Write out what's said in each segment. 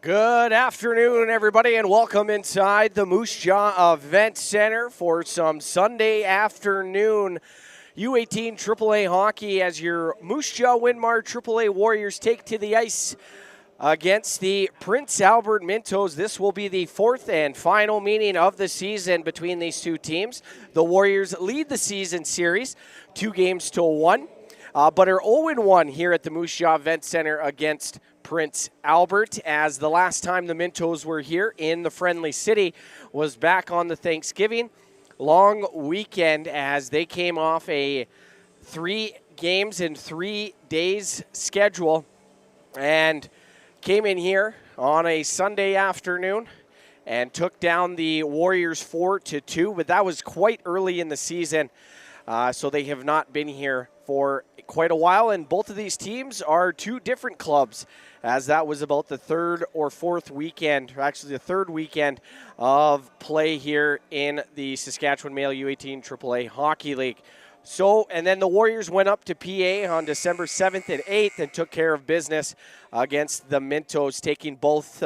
Good afternoon, everybody, and welcome inside the Moose Jaw Event Center for some Sunday afternoon U18 AAA hockey as your Moose Jaw Winmar AAA Warriors take to the ice against the Prince Albert Mintos. This will be the fourth and final meeting of the season between these two teams. The Warriors lead the season series 2-1, but are 0-1 here at the Moose Jaw Event Center against Prince Albert, as the last time the Mintos were here in the Friendly City was back on the Thanksgiving long weekend, as they came off a 3 games in 3 days schedule and came in here on a Sunday afternoon and took down the Warriors 4-2, but that was quite early in the season, so they have not been here for quite a while, and both of these teams are two different clubs, as that was about the third or fourth weekend, or actually the third weekend of play here in the Saskatchewan Male U18 AAA Hockey League. So, and then the Warriors went up to PA on December 7th and 8th and took care of business against the Mintos, taking both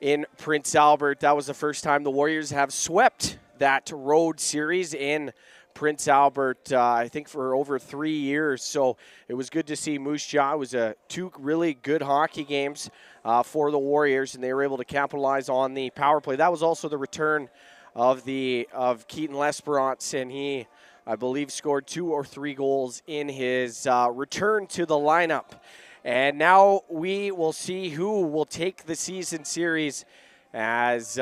in Prince Albert. That was the first time the Warriors have swept that road series in Prince Albert, I think, for over 3 years. So it was good to see Moose Jaw. It was two really good hockey games for the Warriors, and they were able to capitalize on the power play. That was also the return of Keaton L'Esperance, and he, I believe, scored 2 or 3 goals in his return to the lineup. And now we will see who will take the season series, as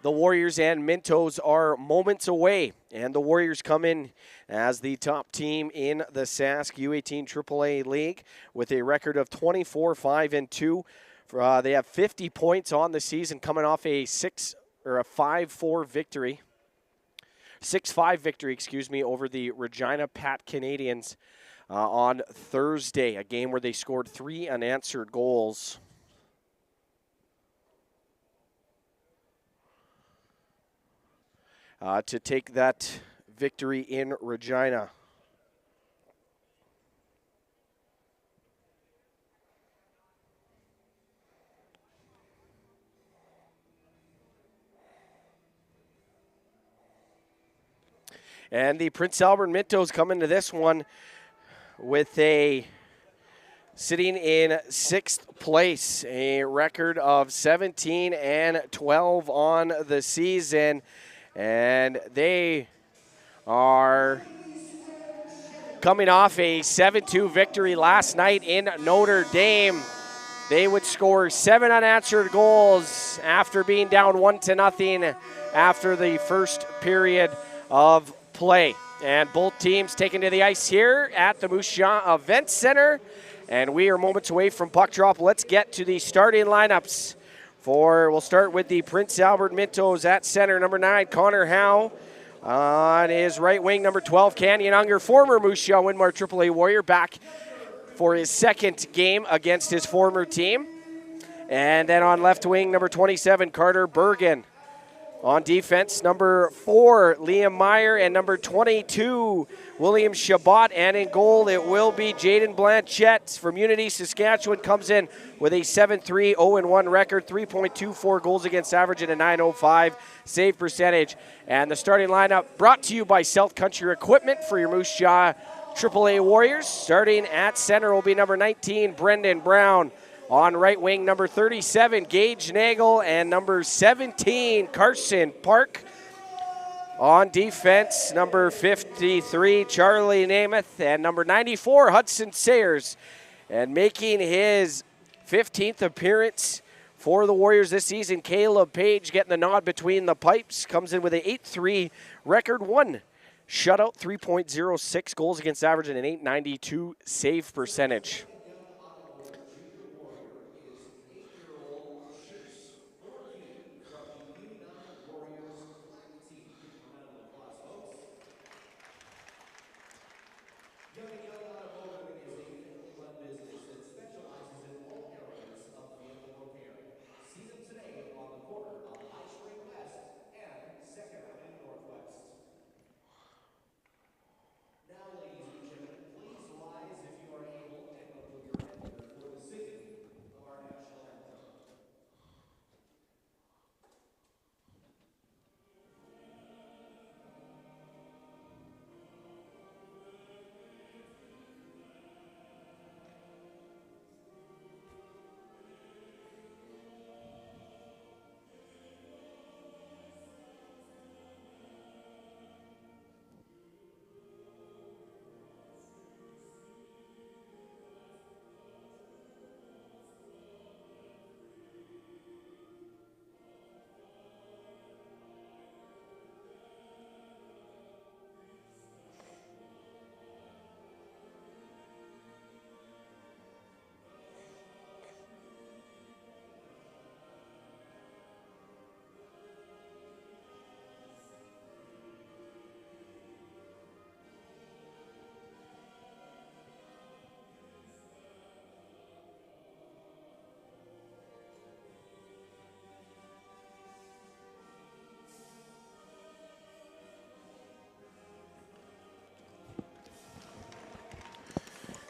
the Warriors and Mintos are moments away, and the Warriors come in as the top team in the Sask U18 AAA League with a record of 24-5-2. They have 50 points on the season, coming off a 5-4 victory. 6-5 victory, over the Regina Pat Canadians on Thursday, a game where they scored 3 unanswered goals. To take that victory in Regina. And the Prince Albert Mintos come into this one with sitting in 6th place, a record of 17-12 on the season. And they are coming off a 7-2 victory last night in Notre Dame. They would score 7 unanswered goals after being down 1-0 after the first period of play. And both teams taken to the ice here at the Moose Jaw Event Center. And we are moments away from puck drop. Let's get to the starting lineups. We'll start with the Prince Albert Mintos at center. Number 9, Connor Howe. On his right wing, number 12, Canyon Unger, former Moose Jaw Winmar AAA Warrior, back for his second game against his former team. And then on left wing, number 27, Carter Bergen. On defense, number 4, Liam Meyer, and number 22, William Shabbat. And in goal, it will be Jaden Blanchette from Unity, Saskatchewan. Comes in with a 7-3, 0-1 record, 3.24 goals against average, and a .905 save percentage. And the starting lineup brought to you by South Country Equipment for your Moose Jaw AAA Warriors. Starting at center will be number 19, Brendan Brown. On right wing, number 37, Gage Nagel, and number 17, Carson Park. On defense, number 53, Charlie Namath, and number 94, Hudson Sayers. And making his 15th appearance for the Warriors this season, Caleb Page getting the nod between the pipes. Comes in with an 8-3 record, 1 shutout, 3.06 goals against average, and an .892 save percentage.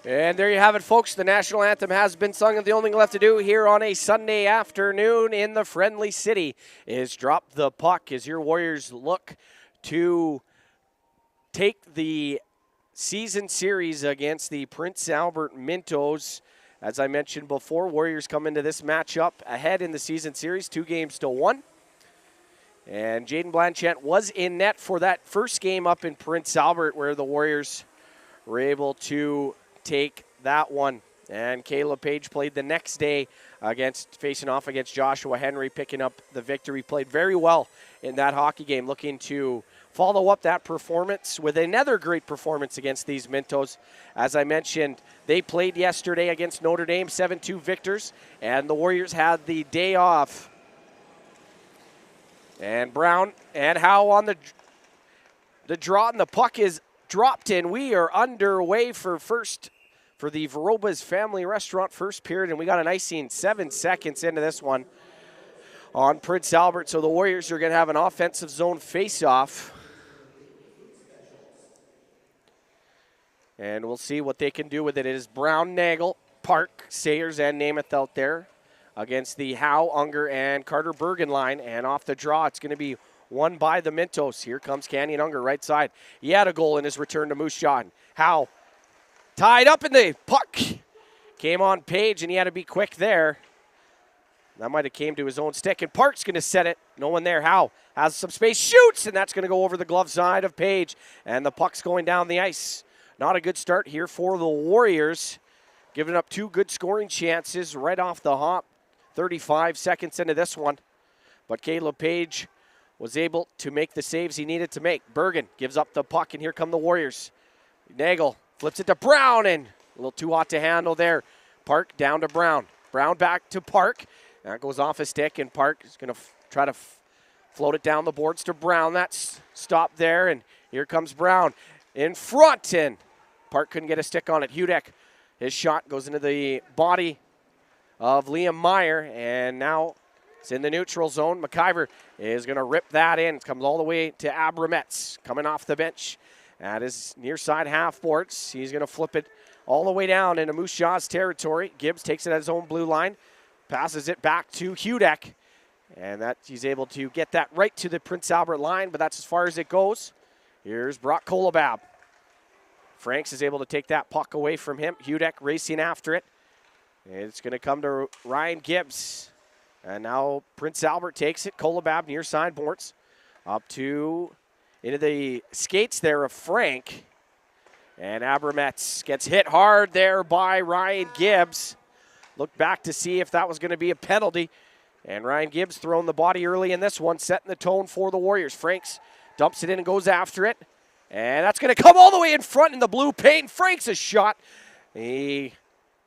And there you have it, folks. The national anthem has been sung, and the only thing left to do here on a Sunday afternoon in the Friendly City is drop the puck as your Warriors look to take the season series against the Prince Albert Mintos. As I mentioned before, Warriors come into this matchup ahead in the season series, 2-1. And Jaden Blanchette was in net for that first game up in Prince Albert where the Warriors were able to take that one. And Caleb Page played the next day facing off against Joshua Henry, picking up the victory. Played very well in that hockey game, looking to follow up that performance with another great performance against these Mintos. As I mentioned, they played yesterday against Notre Dame, 7-2 victors, and the Warriors had the day off. And Brown and Howe on the draw, and the puck is dropped in. We are underway for the Verobas Family Restaurant first period, and we got an icing 7 seconds into this one on Prince Albert. So the Warriors are going to have an offensive zone face-off. And we'll see what they can do with it. It is Brown, Nagel, Park, Sayers, and Namath out there against the Howe, Unger, and Carter Bergen line. And off the draw, it's going to be won by the Mintos. Here comes Canyon Unger, right side. He had a goal in his return to Moose Jaw. Howe tied up in the puck. Came on Page, and he had to be quick there. That might have came to his own stick, and Park's going to set it. No one there. Howe has some space, shoots, and that's going to go over the glove side of Page. And the puck's going down the ice. Not a good start here for the Warriors. Giving up 2 good scoring chances right off the hop. 35 seconds into this one. But Caleb Page was able to make the saves he needed to make. Bergen gives up the puck, and here come the Warriors. Nagel flips it to Brown, and a little too hot to handle there. Park down to Brown. Brown back to Park. That goes off his stick, and Park is going to try to float it down the boards to Brown. That's stopped there, and here comes Brown in front, and Park couldn't get a stick on it. Hudek, his shot goes into the body of Liam Meyer, and now it's in the neutral zone. McIver is going to rip that in. It comes all the way to Abrametz, coming off the bench at his near side half boards. He's going to flip it all the way down into Moose Jaw's territory. Gibbs takes it at his own blue line, passes it back to Hudek, and that he's able to get that right to the Prince Albert line, but that's as far as it goes. Here's Brock Kolobab. Franks is able to take that puck away from him. Hudek racing after it. It's going to come to Ryan Gibbs. And now Prince Albert takes it. Kolobab near side boards. Up to into the skates there of Frank. And Abrametz gets hit hard there by Ryan Gibbs. Looked back to see if that was going to be a penalty. And Ryan Gibbs throwing the body early in this one, setting the tone for the Warriors. Franks dumps it in and goes after it. And that's going to come all the way in front in the blue paint. Franks a shot. He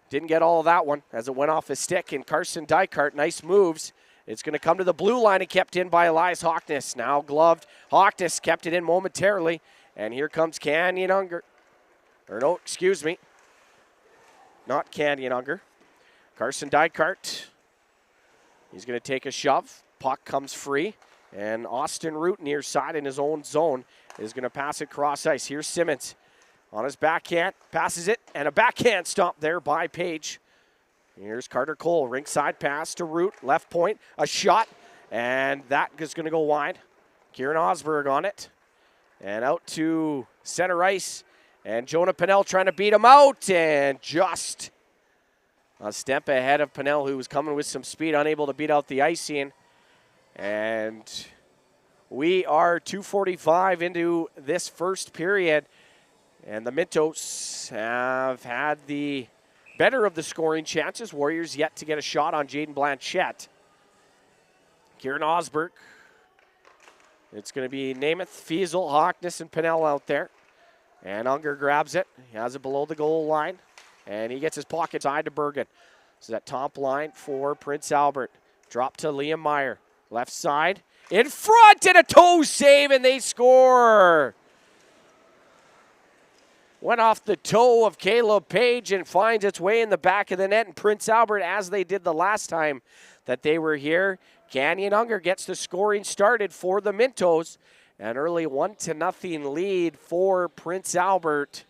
didn't get all of that one as it went off his stick. And Carson Dykart, nice moves. It's going to come to the blue line and kept in by Elias Hockness. Now gloved. Hockness kept it in momentarily. And here comes Canyon Unger. Or no, excuse me. Not Canyon Unger. Carson Dykart. He's going to take a shove. Puck comes free. And Austin Root near side in his own zone is going to pass it cross ice. Here's Simmons on his backhand. Passes it. And a backhand stop there by Page. Here's Carter Cole. Rink side pass to Root. Left point. A shot. And that is going to go wide. Kieran Osberg on it. And out to center ice. And Jonah Pennell trying to beat him out. And just a step ahead of Pennell, who was coming with some speed, unable to beat out the icing. And we are 2:45 into this first period. And the Mintos have had the better of the scoring chances. Warriors yet to get a shot on Jaden Blanchette. Kieran Osberg. It's going to be Namath, Fiesel, Hockness, and Pennell out there. And Unger grabs it. He has it below the goal line. And he gets his pocket tied to Bergen. So that top line for Prince Albert. Drop to Liam Meyer. Left side. In front and a toe save, and they score. Went off the toe of Caleb Page and finds its way in the back of the net. And Prince Albert, as they did the last time that they were here, Canyon Unger gets the scoring started for the Mintos. An early 1-0 lead for Prince Albert.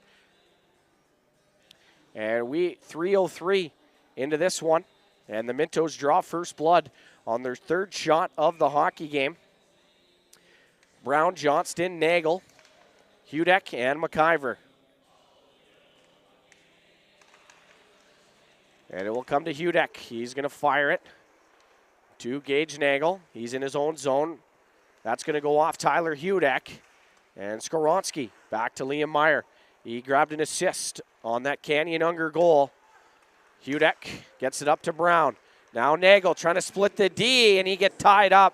And we 3:03 into this one. And the Mintos draw first blood on their third shot of the hockey game. Brown, Johnston, Nagel, Hudek, and McIver. And it will come to Hudek. He's going to fire it to Gage Nagel. He's in his own zone. That's going to go off Tyler Hudek. And Skoronski back to Liam Meyer. He grabbed an assist on that Canyon Unger goal. Hudek gets it up to Brown. Now Nagel trying to split the D, and he gets tied up.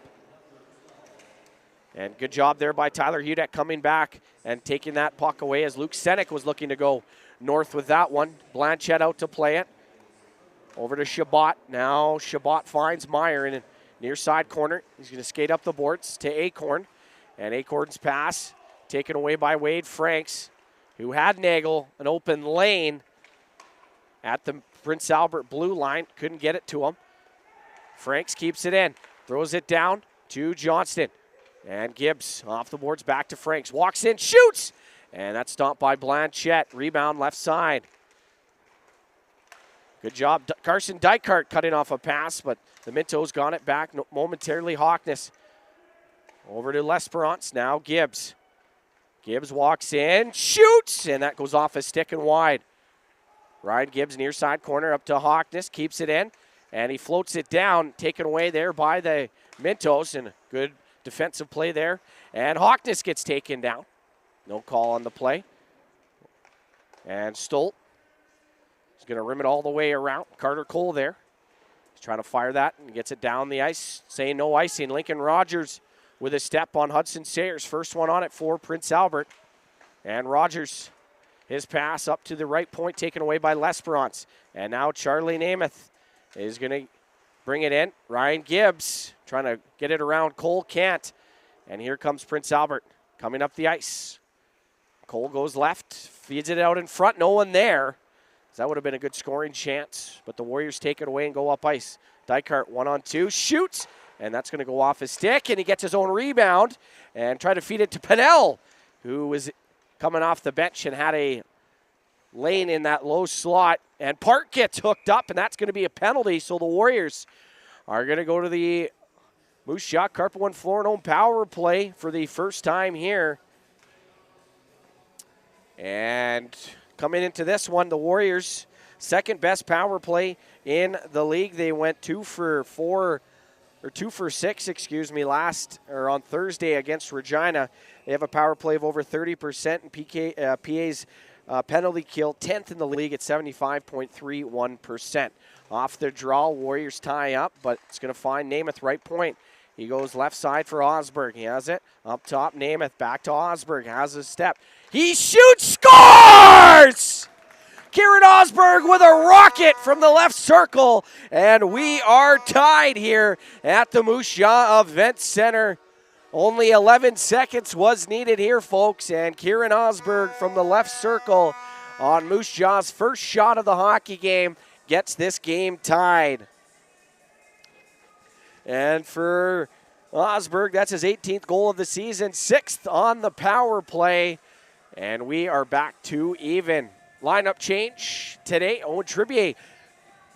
And good job there by Tyler Hudek coming back and taking that puck away as Luke Senek was looking to go north with that one. Blanchett out to play it. Over to Chabot. Now Chabot finds Meyer in a near side corner. He's going to skate up the boards to Acorn. And Acorn's pass taken away by Wade Franks, who had Nagel an open lane at the Prince Albert blue line. Couldn't get it to him. Franks keeps it in. Throws it down to Johnston. And Gibbs off the boards back to Franks. Walks in, shoots! And that's stopped by Blanchett. Rebound left side. Good job. Carson Dykart cutting off a pass, but the Mintos got it back momentarily. Hawkness over to L'Esperance. Now Gibbs. Gibbs walks in, shoots, and that goes off a stick and wide. Ryan Gibbs near side corner up to Hawkness, keeps it in, and he floats it down, taken away there by the Mintos, and a good defensive play there. And Hawkness gets taken down. No call on the play. And Stolt is going to rim it all the way around. Carter Cole there. He's trying to fire that and gets it down the ice, saying no icing. Lincoln Rogers with a step on Hudson Sayers. First one on it for Prince Albert. And Rogers, his pass up to the right point, taken away by L'Esperance. And now Charlie Namath is going to bring it in. Ryan Gibbs trying to get it around Cole, can't. And here comes Prince Albert coming up the ice. Cole goes left, feeds it out in front, no one there. That would have been a good scoring chance, but the Warriors take it away and go up ice. Dykart 1-on-2, shoots, and that's going to go off his stick, and he gets his own rebound and try to feed it to Pennell, who was coming off the bench and had a lane in that low slot. And Park gets hooked up, and that's going to be a penalty, so the Warriors are going to go to the Moose Jaw Carpa One Floor power play for the first time here. And coming into this one, the Warriors' second best power play in the league. They went 2 for 6, on Thursday against Regina. They have a power play of over 30%, and PA's penalty kill 10th in the league at 75.31%. Off the draw, Warriors tie up, but it's going to find Namath right point. He goes left side for Osberg. He has it up top. Namath back to Osberg. Has a step. He shoots, scores! Kieran Osberg with a rocket from the left circle. And we are tied here at the Moose Jaw Event Center. Only 11 seconds was needed here, folks. And Kieran Osberg from the left circle on Moose Jaw's first shot of the hockey game gets this game tied. And for Osberg, that's his 18th goal of the season, 6th on the power play. And we are back to even. Lineup change today. Owen Tribbier,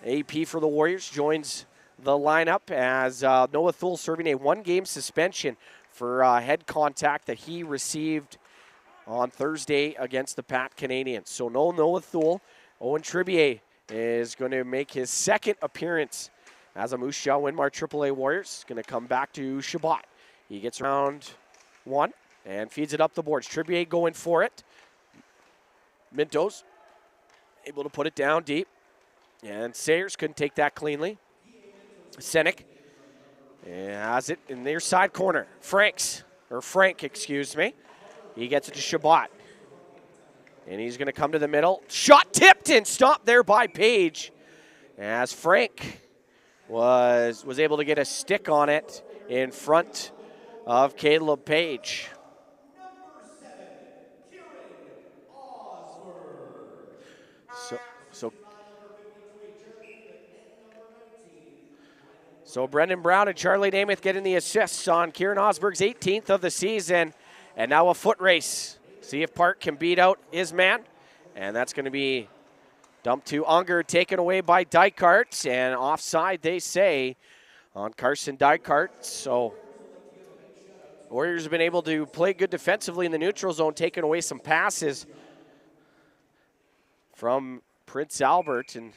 AP for the Warriors, joins the lineup as Noah Thule serving a 1-game suspension for head contact that he received on Thursday against the Pat Canadians. So no Noah Thule. Owen Tribbier is going to make his second appearance as a Moose Jaw Winmar AAA Warriors. Going to come back to Chabot. He gets around 1 and feeds it up the boards. Tribbier going for it. Mintos able to put it down deep. And Sayers couldn't take that cleanly. Senek has it in their side corner. Frank, excuse me. He gets it to Chabot. And he's going to come to the middle. Shot tipped and stopped there by Page. As Frank was able to get a stick on it in front of Caleb Page. So Brendan Brown and Charlie Namath getting the assists on Kieran Osberg's 18th of the season. And now a foot race. See if Park can beat out his man. And that's going to be Dump to Unger, taken away by Dykart, and offside, they say, on Carson Dykart. So Warriors have been able to play good defensively in the neutral zone, taking away some passes from Prince Albert and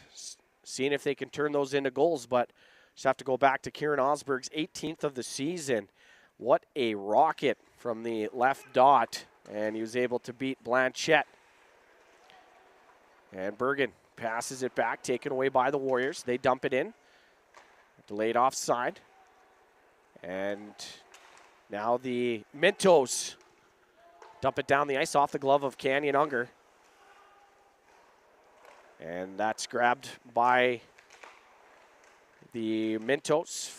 seeing if they can turn those into goals. But just have to go back to Kieran Osberg's 18th of the season. What a rocket from the left dot, and he was able to beat Blanchette. And Bergen passes it back, taken away by the Warriors. They dump it in. Delayed offside. And now the Mintos dump it down the ice off the glove of Canyon Unger. And that's grabbed by the Mintos.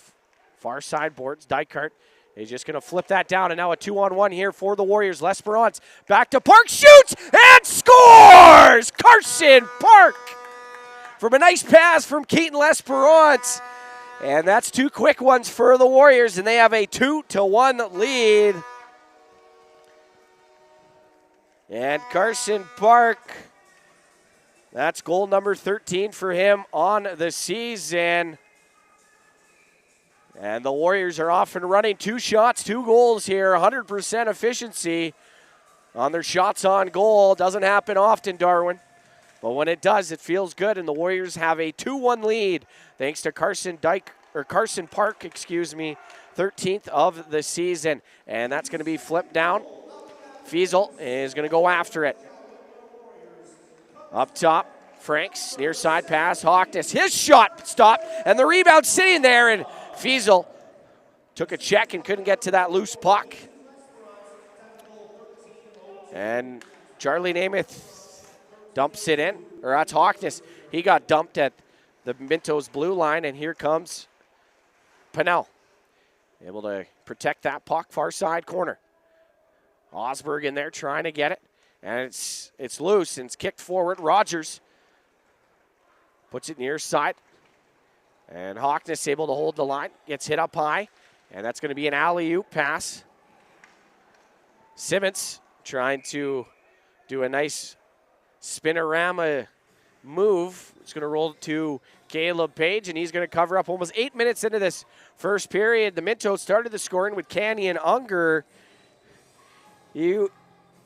Far side boards. Dykart is just going to flip that down. And now a 2-on-1 here for the Warriors. L'Esperance back to Park, shoots and scores! Carson Park from a nice pass from Keaton L'Esperance. And that's two quick ones for the Warriors, and they have a 2-1 lead. And Carson Park, that's goal number 13 for him on the season. And the Warriors are off and running. 2 shots, 2 goals here, 100% efficiency on their shots on goal. Doesn't happen often, Darwin. But when it does, it feels good, and the Warriors have a 2-1 lead thanks to Carson Park, 13th of the season. And that's going to be flipped down. Fiesel is going to go after it. Up top, Franks, near side pass, Hockness. His shot stopped, and the rebound sitting there, and Fiesel took a check and couldn't get to that loose puck. And Charlie Namath dumps it in, or that's Hockness. He got dumped at the Mintos blue line, and here comes Pannell. Able to protect that puck, far side corner. Osberg in there trying to get it, and it's loose, and it's kicked forward. Rogers puts it near side, and Hockness able to hold the line, gets hit up high, and that's going to be an alley-oop pass. Simmons trying to do a nice spinorama move. It's going to roll to Caleb Page, and he's going to cover up almost 8 minutes into this first period. The Mintos started the scoring with Canyon Unger.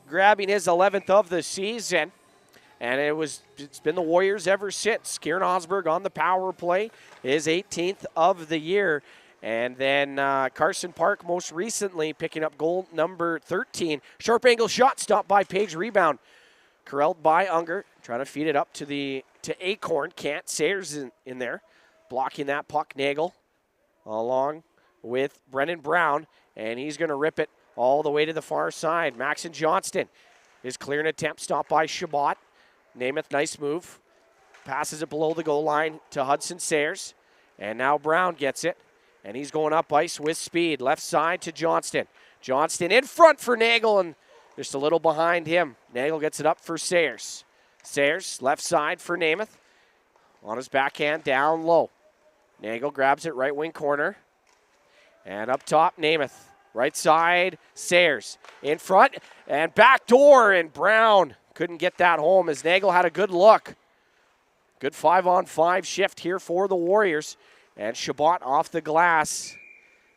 Grabbing his 11th of the season. And it's been the Warriors ever since. Kieran Osberg on the power play, his 18th of the year. And then Carson Park most recently picking up goal number 13. Sharp angle shot stopped by Page, rebound. Corralled by Unger, trying to feed it up to Acorn. Can't. Sayers in there, blocking that puck. Nagel along with Brennan Brown, and he's going to rip it all the way to the far side. Maxon Johnston is clearing attempt, stopped by Chabot. Namath, nice move. Passes it below the goal line to Hudson Sayers. And now Brown gets it, and he's going up ice with speed. Left side to Johnston. Johnston in front for Nagel, and just a little behind him. Nagel gets it up for Sayers. Sayers, left side for Namath. On his backhand, down low. Nagel grabs it, right wing corner. And up top, Namath. Right side, Sayers. In front, and back door, and Brown couldn't get that home as Nagel had a good look. Good 5-on-5 shift here for the Warriors. And Chabot off the glass.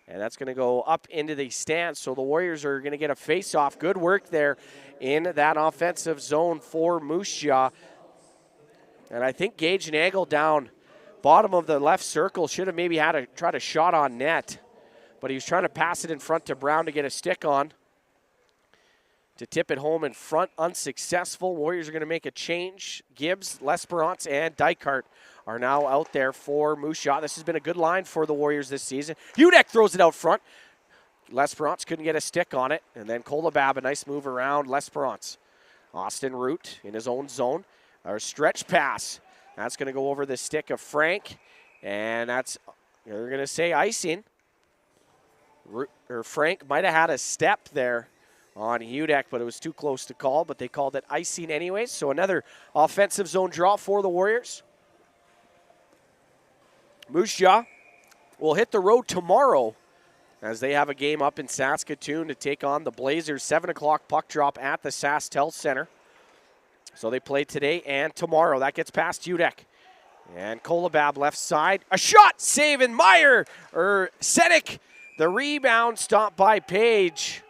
And that's going to go up into the stands. So the Warriors are going to get a face-off. Good work there in that offensive zone for Moose Jaw. And I think Gage Nagel down bottom of the left circle should have maybe had to try a shot on net. But he was trying to pass it in front to Brown to get a stick on. To tip it home in front, unsuccessful. Warriors are going to make a change. Gibbs, L'Esperance, and Dykart are now out there for Moose Jaw. This has been a good line for the Warriors this season. Hudek throws it out front. L'Esperance couldn't get a stick on it. And then Kolobab, a nice move around L'Esperance. Austin Root in his own zone. Our stretch pass. That's going to go over the stick of Frank. And that's, they're going to say icing. Frank might have had a step there on Hudek, but it was too close to call, but they called it icing anyways. So another offensive zone draw for the Warriors. Moose Jaw will hit the road tomorrow as they have a game up in Saskatoon to take on the Blazers. 7 o'clock puck drop at the SaskTel Center. So they play today and tomorrow. That gets past Udek. And Kolobab left side. A shot, saving Meyer, or Senek. The rebound stopped by Page.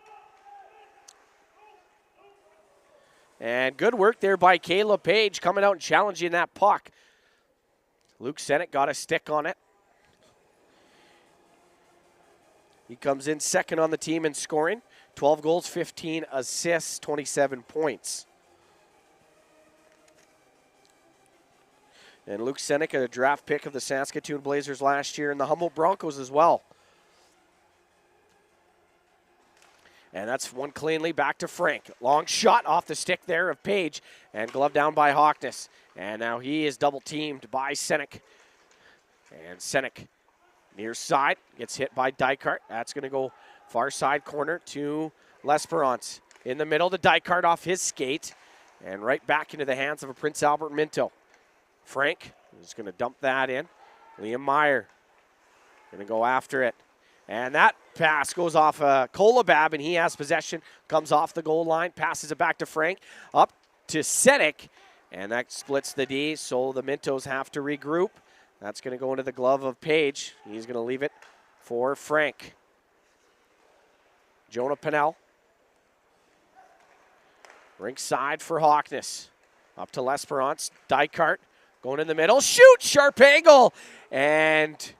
And good work there by Caleb Page coming out and challenging that puck. Luke Senek got a stick on it. He comes in second on the team in scoring. 12 goals, 15 assists, 27 points. And Luke Senek, a draft pick of the Saskatoon Blazers last year, and the Humboldt Broncos as well. And that's one cleanly back to Frank. Long shot off the stick there of Page, and glove down by Hockness. And now he is double teamed by Senek. And Senek near side gets hit by Dykart. That's going to go far side corner to L'Esperance. In the middle to Dykart off his skate, and right back into the hands of a Prince Albert Minto. Frank is going to dump that in. Liam Meyer going to go after it. And that pass goes off Kolobab, and he has possession. Comes off the goal line, passes it back to Frank. Up to Senek, and that splits the D, so the Mintos have to regroup. That's going to go into the glove of Page. He's going to leave it for Frank. Jonah Pennell. Rink side for Hockness. Up to L'Esperance. Dykart going in the middle. Shoot! Sharp angle! And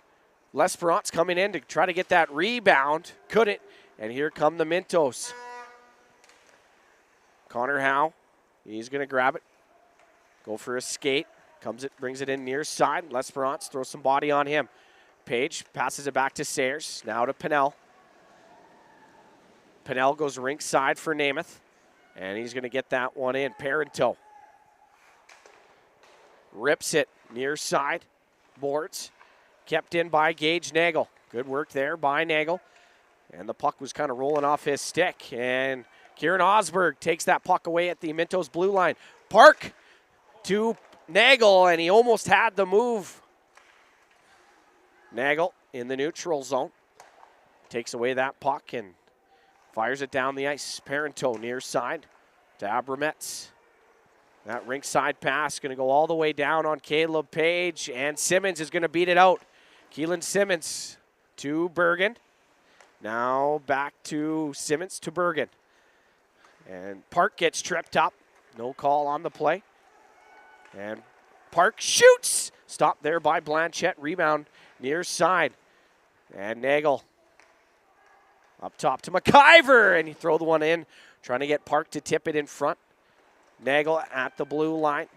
L'Esperance coming in to try to get that rebound. Couldn't. And here come the Mintos. Connor Howe. He's going to grab it. Go for a skate. Brings it in near side. L'Esperance throws some body on him. Page passes it back to Sayers. Now to Pennell. Pennell goes rink side for Namath. And he's going to get that one in. Parenteau rips it near side. Boards. Kept in by Gage Nagel. Good work there by Nagel. And the puck was kind of rolling off his stick. And Kieran Osberg takes that puck away at the Mintos blue line. Park to Nagel, and he almost had the move. Nagel in the neutral zone. Takes away that puck and fires it down the ice. Parenteau near side to Abramets. That rink side pass going to go all the way down on Caleb Page, and Simmons is going to beat it out. Keelan Simmons to Bergen. Now back to Simmons to Bergen. And Park gets tripped up. No call on the play. And Park shoots. Stopped there by Blanchette. Rebound near side. And Nagel up top to McIver. And he throw the one in. Trying to get Park to tip it in front. Nagel at the blue line.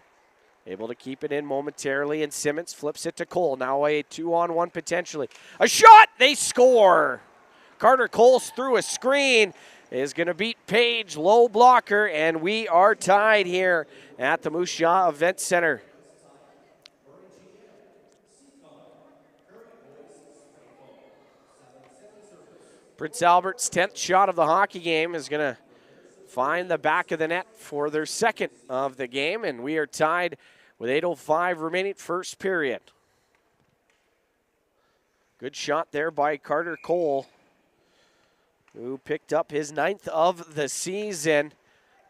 Able to keep it in momentarily. And Simmons flips it to Cole. Now a 2-on-1 potentially. A shot. They score. Carter Coles through a screen. Is going to beat Page, low blocker, and we are tied here at the Moose Jaw Event Center. Prince Albert's 10th shot of the hockey game is going to find the back of the net for their second of the game, and we are tied with 8:05 remaining, first period. Good shot there by Carter Cole, who picked up his 9th of the season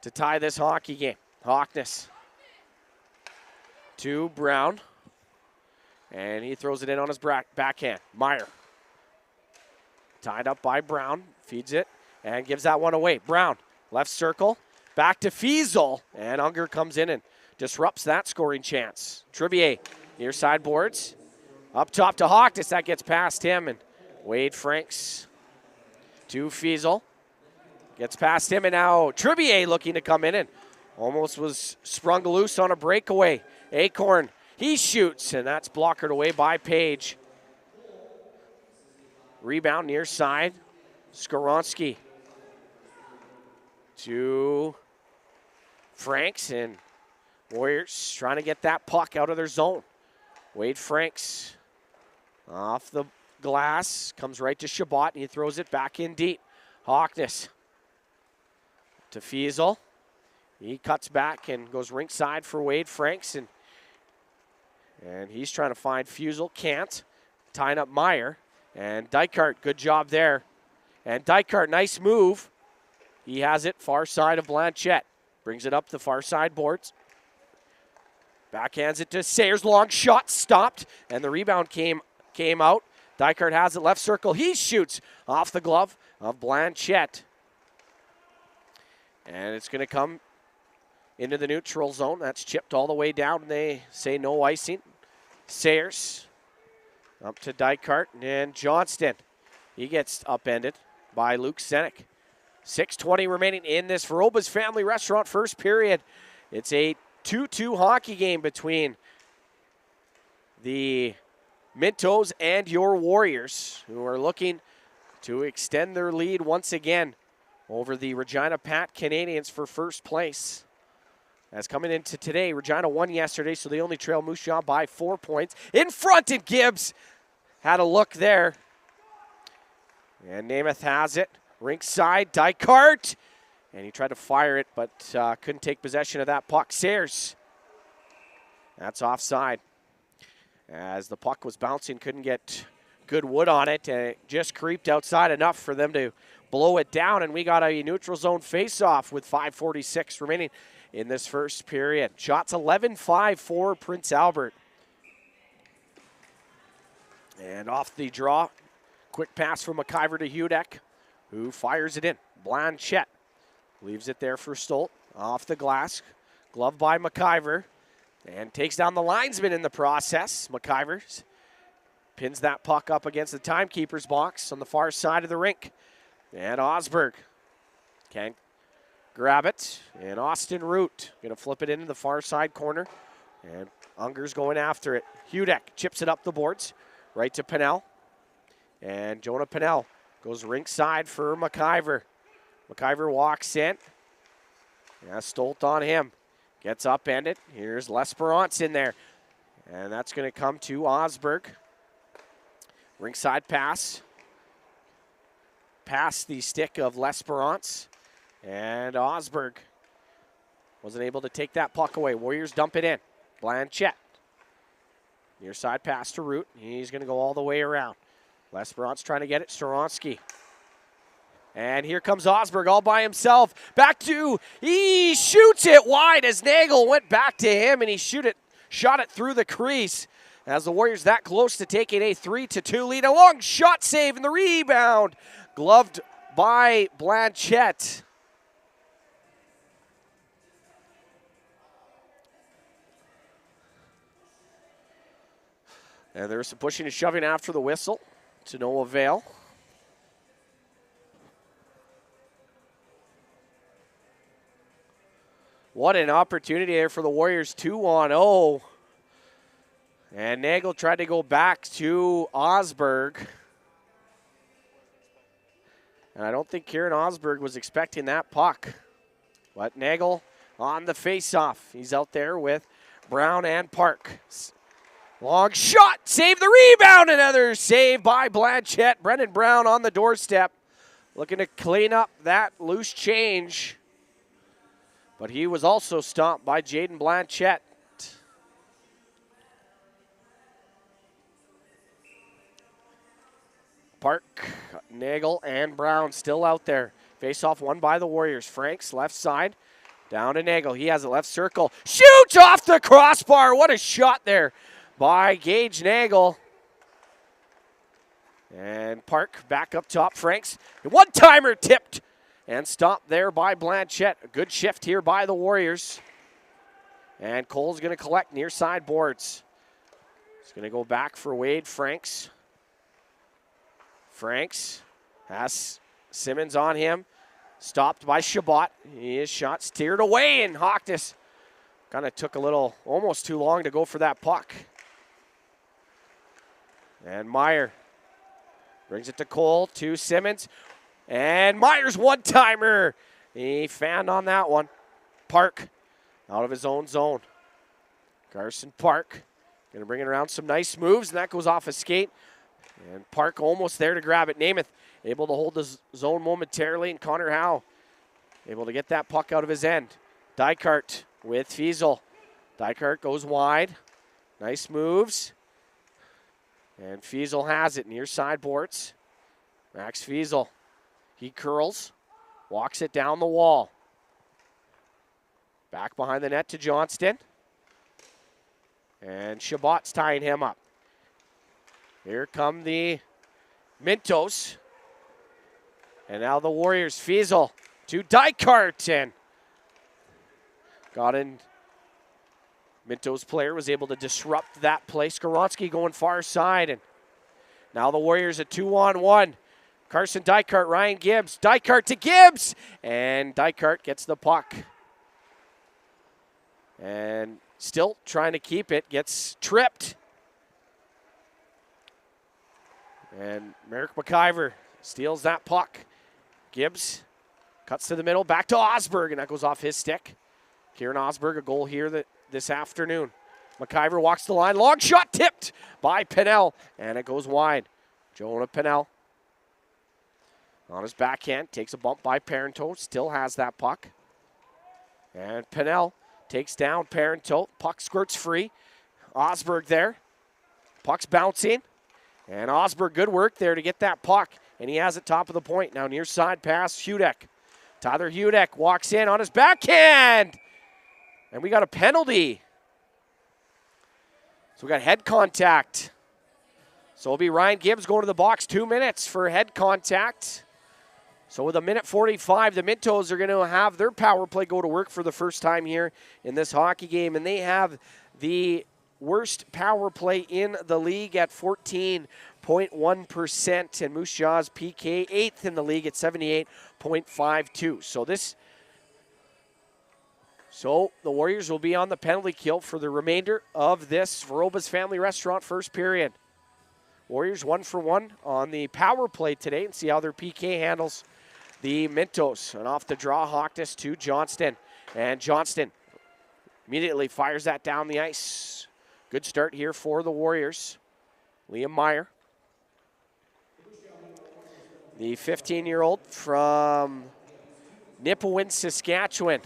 to tie this hockey game. Hockness to Brown, and he throws it in on his backhand. Meyer tied up by Brown, feeds it, and gives that one away. Brown, left circle, back to Fiesel, and Unger comes in and disrupts that scoring chance. Trivier, near side boards, up top to Hockness, that gets past him, and Wade Franks to Fiesel. Gets past him, and now Trivier looking to come in and almost was sprung loose on a breakaway. Acorn, he shoots, and that's blockered away by Page. Rebound near side. Skoronsky to Franks, and Warriors trying to get that puck out of their zone. Wade Franks off the glass, comes right to Chabot, and he throws it back in deep. Hockness to Fiesel. He cuts back and goes rink side for Wade Franks, and he's trying to find Fiesel, can't. Tying up Meyer, and Dykart, good job there. And Dykart, nice move. He has it far side of Blanchette. Brings it up the far side boards. Backhands it to Sayers. Long shot stopped, and the rebound came out. Dykart has it left circle. He shoots off the glove of Blanchette. And it's going to come into the neutral zone. That's chipped all the way down, and they say no icing. Sayers up to Dykart, and Johnston. He gets upended by Luke Senek. 6:20 remaining in this Veroba's Family Restaurant first period. It's a 2-2 hockey game between the Mintos and your Warriors, who are looking to extend their lead once again over the Regina Pat Canadians for first place. As coming into today, Regina won yesterday, so they only trail Moose Jaw by 4 points. In front, and Gibbs had a look there. And Namath has it. Rink side, Dykart. And he tried to fire it, but couldn't take possession of that puck. Sayers. That's offside. As the puck was bouncing, couldn't get good wood on it. And it just creeped outside enough for them to blow it down. And we got a neutral zone face-off with 5:46 remaining in this first period. Shots 11-5 for Prince Albert. And off the draw, quick pass from McIver to Hudek, who fires it in. Blanchette leaves it there for Stolt. Off the glass, glove by McIver, and takes down the linesman in the process. McIver pins that puck up against the timekeeper's box on the far side of the rink. And Osberg can't grab it. And Austin Root going to flip it into the far side corner. And Unger's going after it. Hudek chips it up the boards. Right to Pinnell. And Jonah Pinnell goes rink side for McIver. McIver walks in. Yeah, Stolt on him. Gets upended. Here's L'Esperance in there. And that's going to come to Osberg. Rink side pass. Past the stick of L'Esperance. And Osberg wasn't able to take that puck away. Warriors dump it in. Blanchette. Near side pass to Root. He's going to go all the way around. L'Esperance trying to get it. Storonsky. And here comes Osberg all by himself. Back to, he shoots it wide as Nagel went back to him, and he shot it through the crease. As the Warriors that close to taking a 3-2 lead. A long shot save and the rebound. Gloved by Blanchette. And there's some pushing and shoving after the whistle to no avail. What an opportunity there for the Warriors, 2-0. And Nagel tried to go back to Osberg. And I don't think Kieran Osberg was expecting that puck. But Nagel on the faceoff. He's out there with Brown and Park. Long shot, save the rebound, another save by Blanchette. Brendan Brown on the doorstep, looking to clean up that loose change. But he was also stopped by Jaden Blanchette. Park, Nagel, and Brown still out there. Face-off won by the Warriors. Franks, left side, down to Nagel. He has a left circle. Shoots off the crossbar. What a shot there by Gage Nagel. And Park back up top. Franks, one-timer tipped and stopped there by Blanchette. A good shift here by the Warriors. And Cole's going to collect near side boards. He's going to go back for Wade Franks. Franks has Simmons on him. Stopped by Chabot. His shot steered away, and Hockness kind of took a little, almost too long to go for that puck. And Meyer brings it to Cole, to Simmons. And Meyer's one-timer. He fanned on that one. Park out of his own zone. Carson Park going to bring it around some nice moves, and that goes off a skate. And Park almost there to grab it. Namath able to hold the zone momentarily, and Connor Howe able to get that puck out of his end. Dykart with Fiesel. Dykart goes wide. Nice moves. And Fiesel has it near side boards. Max Fiesel. He curls. Walks it down the wall. Back behind the net to Johnston. And Chabot's tying him up. Here come the Mintos. And now the Warriors. Fiesel to Dykart. And got in. Mintos' player was able to disrupt that play. Skaronski going far side. And now the Warriors a 2-on-1. Carson Dykart, Ryan Gibbs. Dykart to Gibbs. And Dykart gets the puck. And still trying to keep it. Gets tripped. And Merrick McIver steals that puck. Gibbs cuts to the middle. Back to Osberg. And that goes off his stick. Kieran Osberg, a goal here this afternoon. McIver walks the line. Long shot tipped by Pinnell. And it goes wide. Jonah Pinnell on his backhand. Takes a bump by Parenteau. Still has that puck. And Pinnell takes down Parenteau. Puck squirts free. Osberg there. Puck's bouncing. And Osberg, good work there to get that puck. And he has it top of the point. Now near side pass, Hudek. Tyler Hudek walks in on his backhand. And we got a penalty. So we got head contact. So it'll be Ryan Gibbs going to the box. 2 minutes for head contact. So with 1:45, the Mintos are going to have their power play go to work for the first time here in this hockey game. And they have the worst power play in the league at 14.1%. And Moose Jaw's PK 8th in the league at 78.52. So the Warriors will be on the penalty kill for the remainder of this Veroba's Family Restaurant first period. Warriors 1 for 1 on the power play today, and see how their PK handles the Mintos. And off the draw, Hockness to Johnston. And Johnston immediately fires that down the ice. Good start here for the Warriors. Liam Meyer, the 15-year-old from Nipawin, Saskatchewan,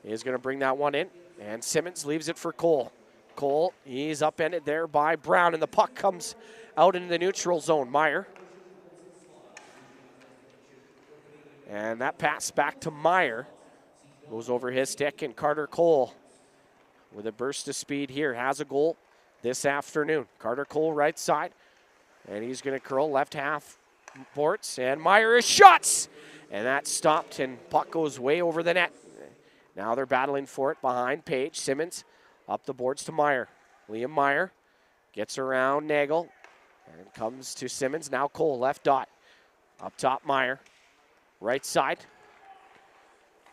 is going to bring that one in. And Simmons leaves it for Cole. Cole, he's upended there by Brown, and the puck comes out into the neutral zone. Meyer. And that pass back to Meyer. Goes over his stick, and Carter Cole with a burst of speed here has a goal this afternoon. Carter Cole right side, and he's going to curl left half boards, and Meyer is shots, and that stopped, and puck goes way over the net. Now they're battling for it behind Page. Simmons up the boards to Meyer. Liam Meyer gets around Nagel and comes to Simmons. Now Cole left dot. Up top Meyer. Right side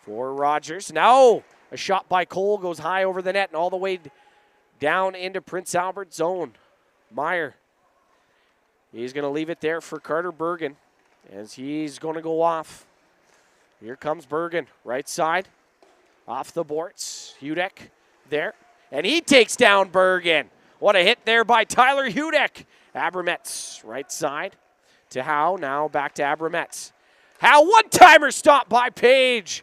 for Rogers. Now a shot by Cole goes high over the net and all the way down into Prince Albert zone. Meyer. He's going to leave it there for Carter Bergen as he's going to go off. Here comes Bergen. Right side. Off the boards. Hudek there. And he takes down Bergen. What a hit there by Tyler Hudek. Abrametz right side to Howe. Now back to Abrametz. Howe, one-timer stop by Page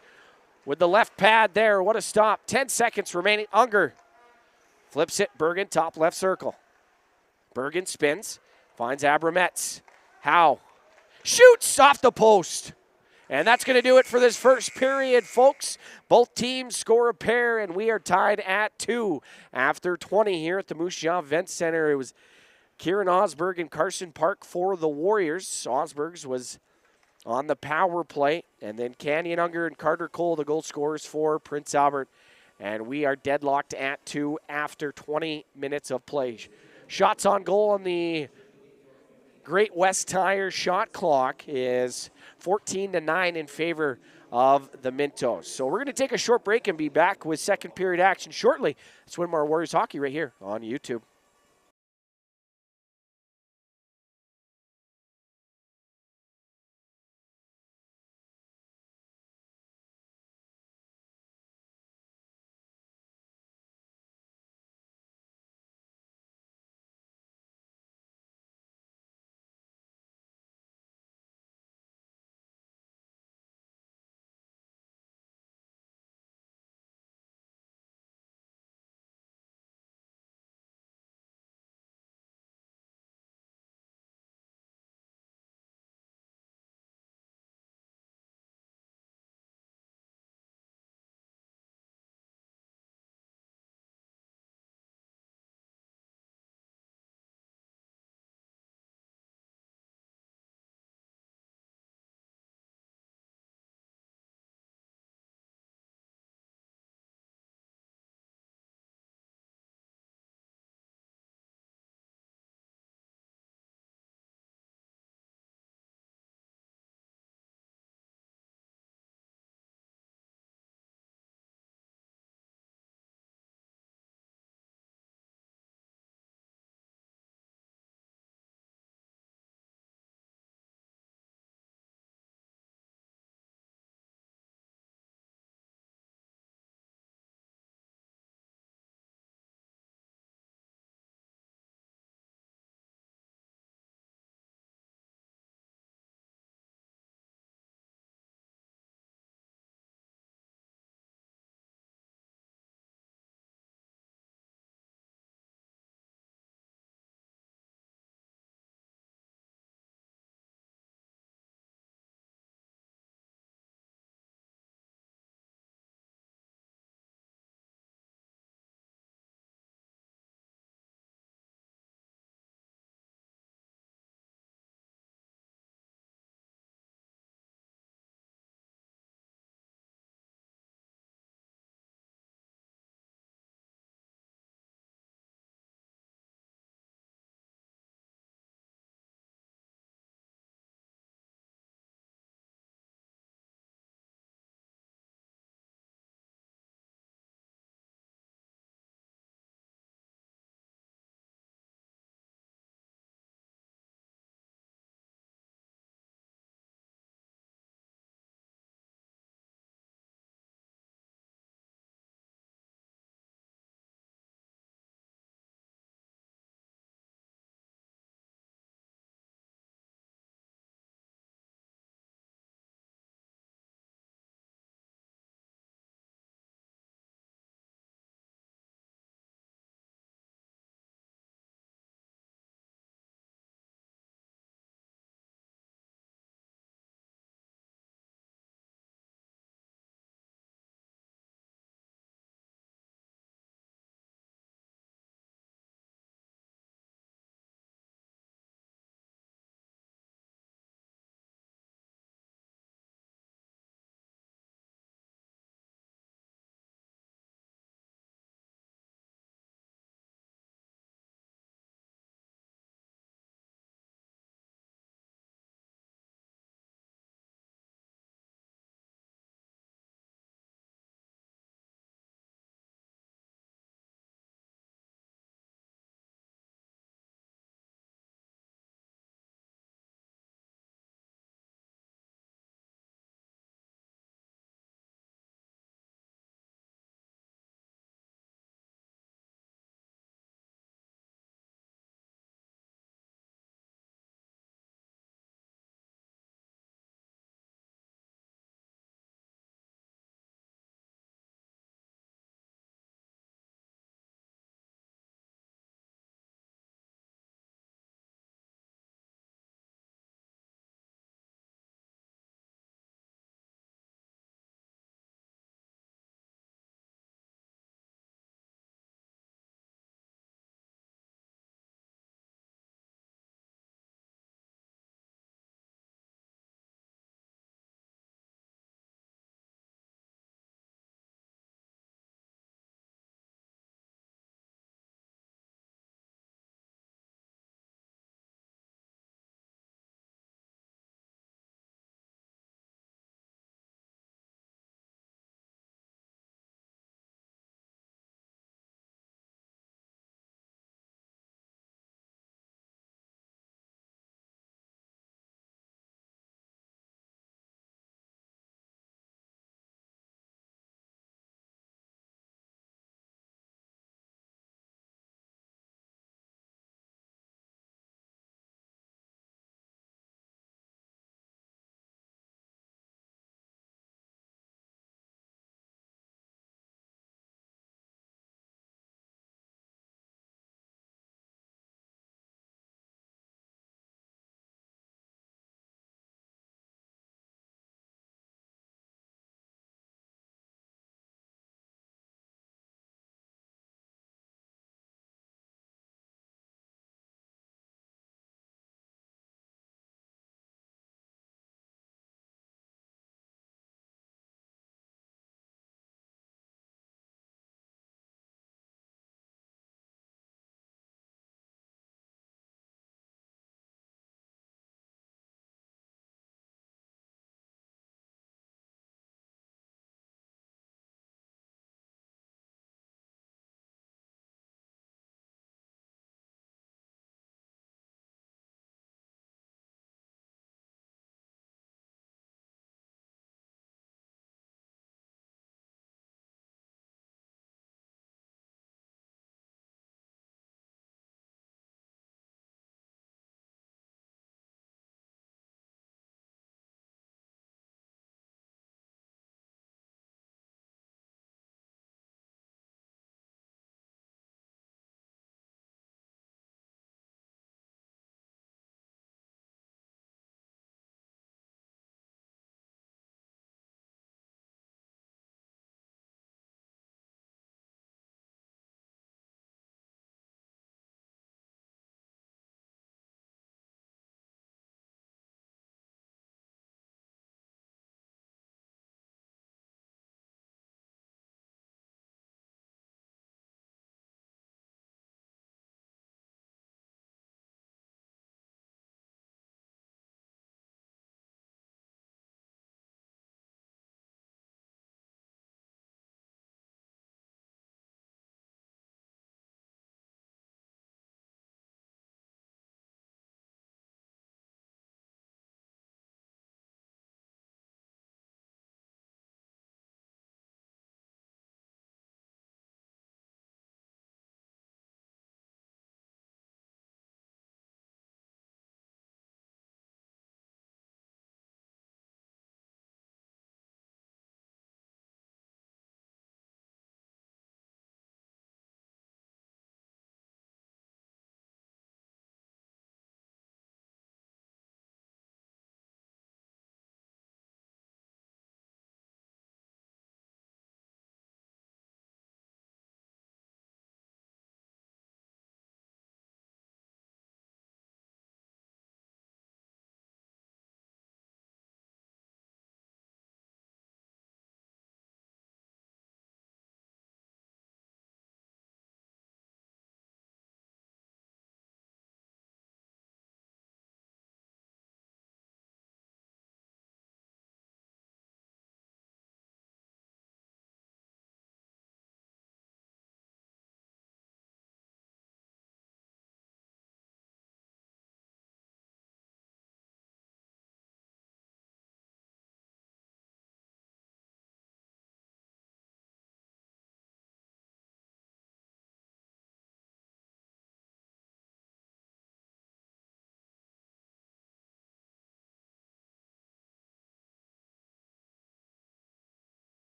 with the left pad there. What a stop. 10 seconds remaining. Unger flips it. Bergen, top left circle. Bergen spins. Finds Abrametz. Howe shoots off the post. And that's going to do it for this first period, folks. Both teams score a pair, and we are tied at 2 after 20 here at the Moose Jaw Event Center. It was Kieran Osberg and Carson Park for the Warriors. Osberg's was on the power play, and then Canyon Unger and Carter Cole, the goal scorers for Prince Albert. And we are deadlocked at 2 after 20 minutes of play. Shots on goal on the Great West Tire shot clock is 14-9 in favor of the Mintos. So we're going to take a short break and be back with second period action shortly. It's Winmar Warriors Hockey right here on YouTube.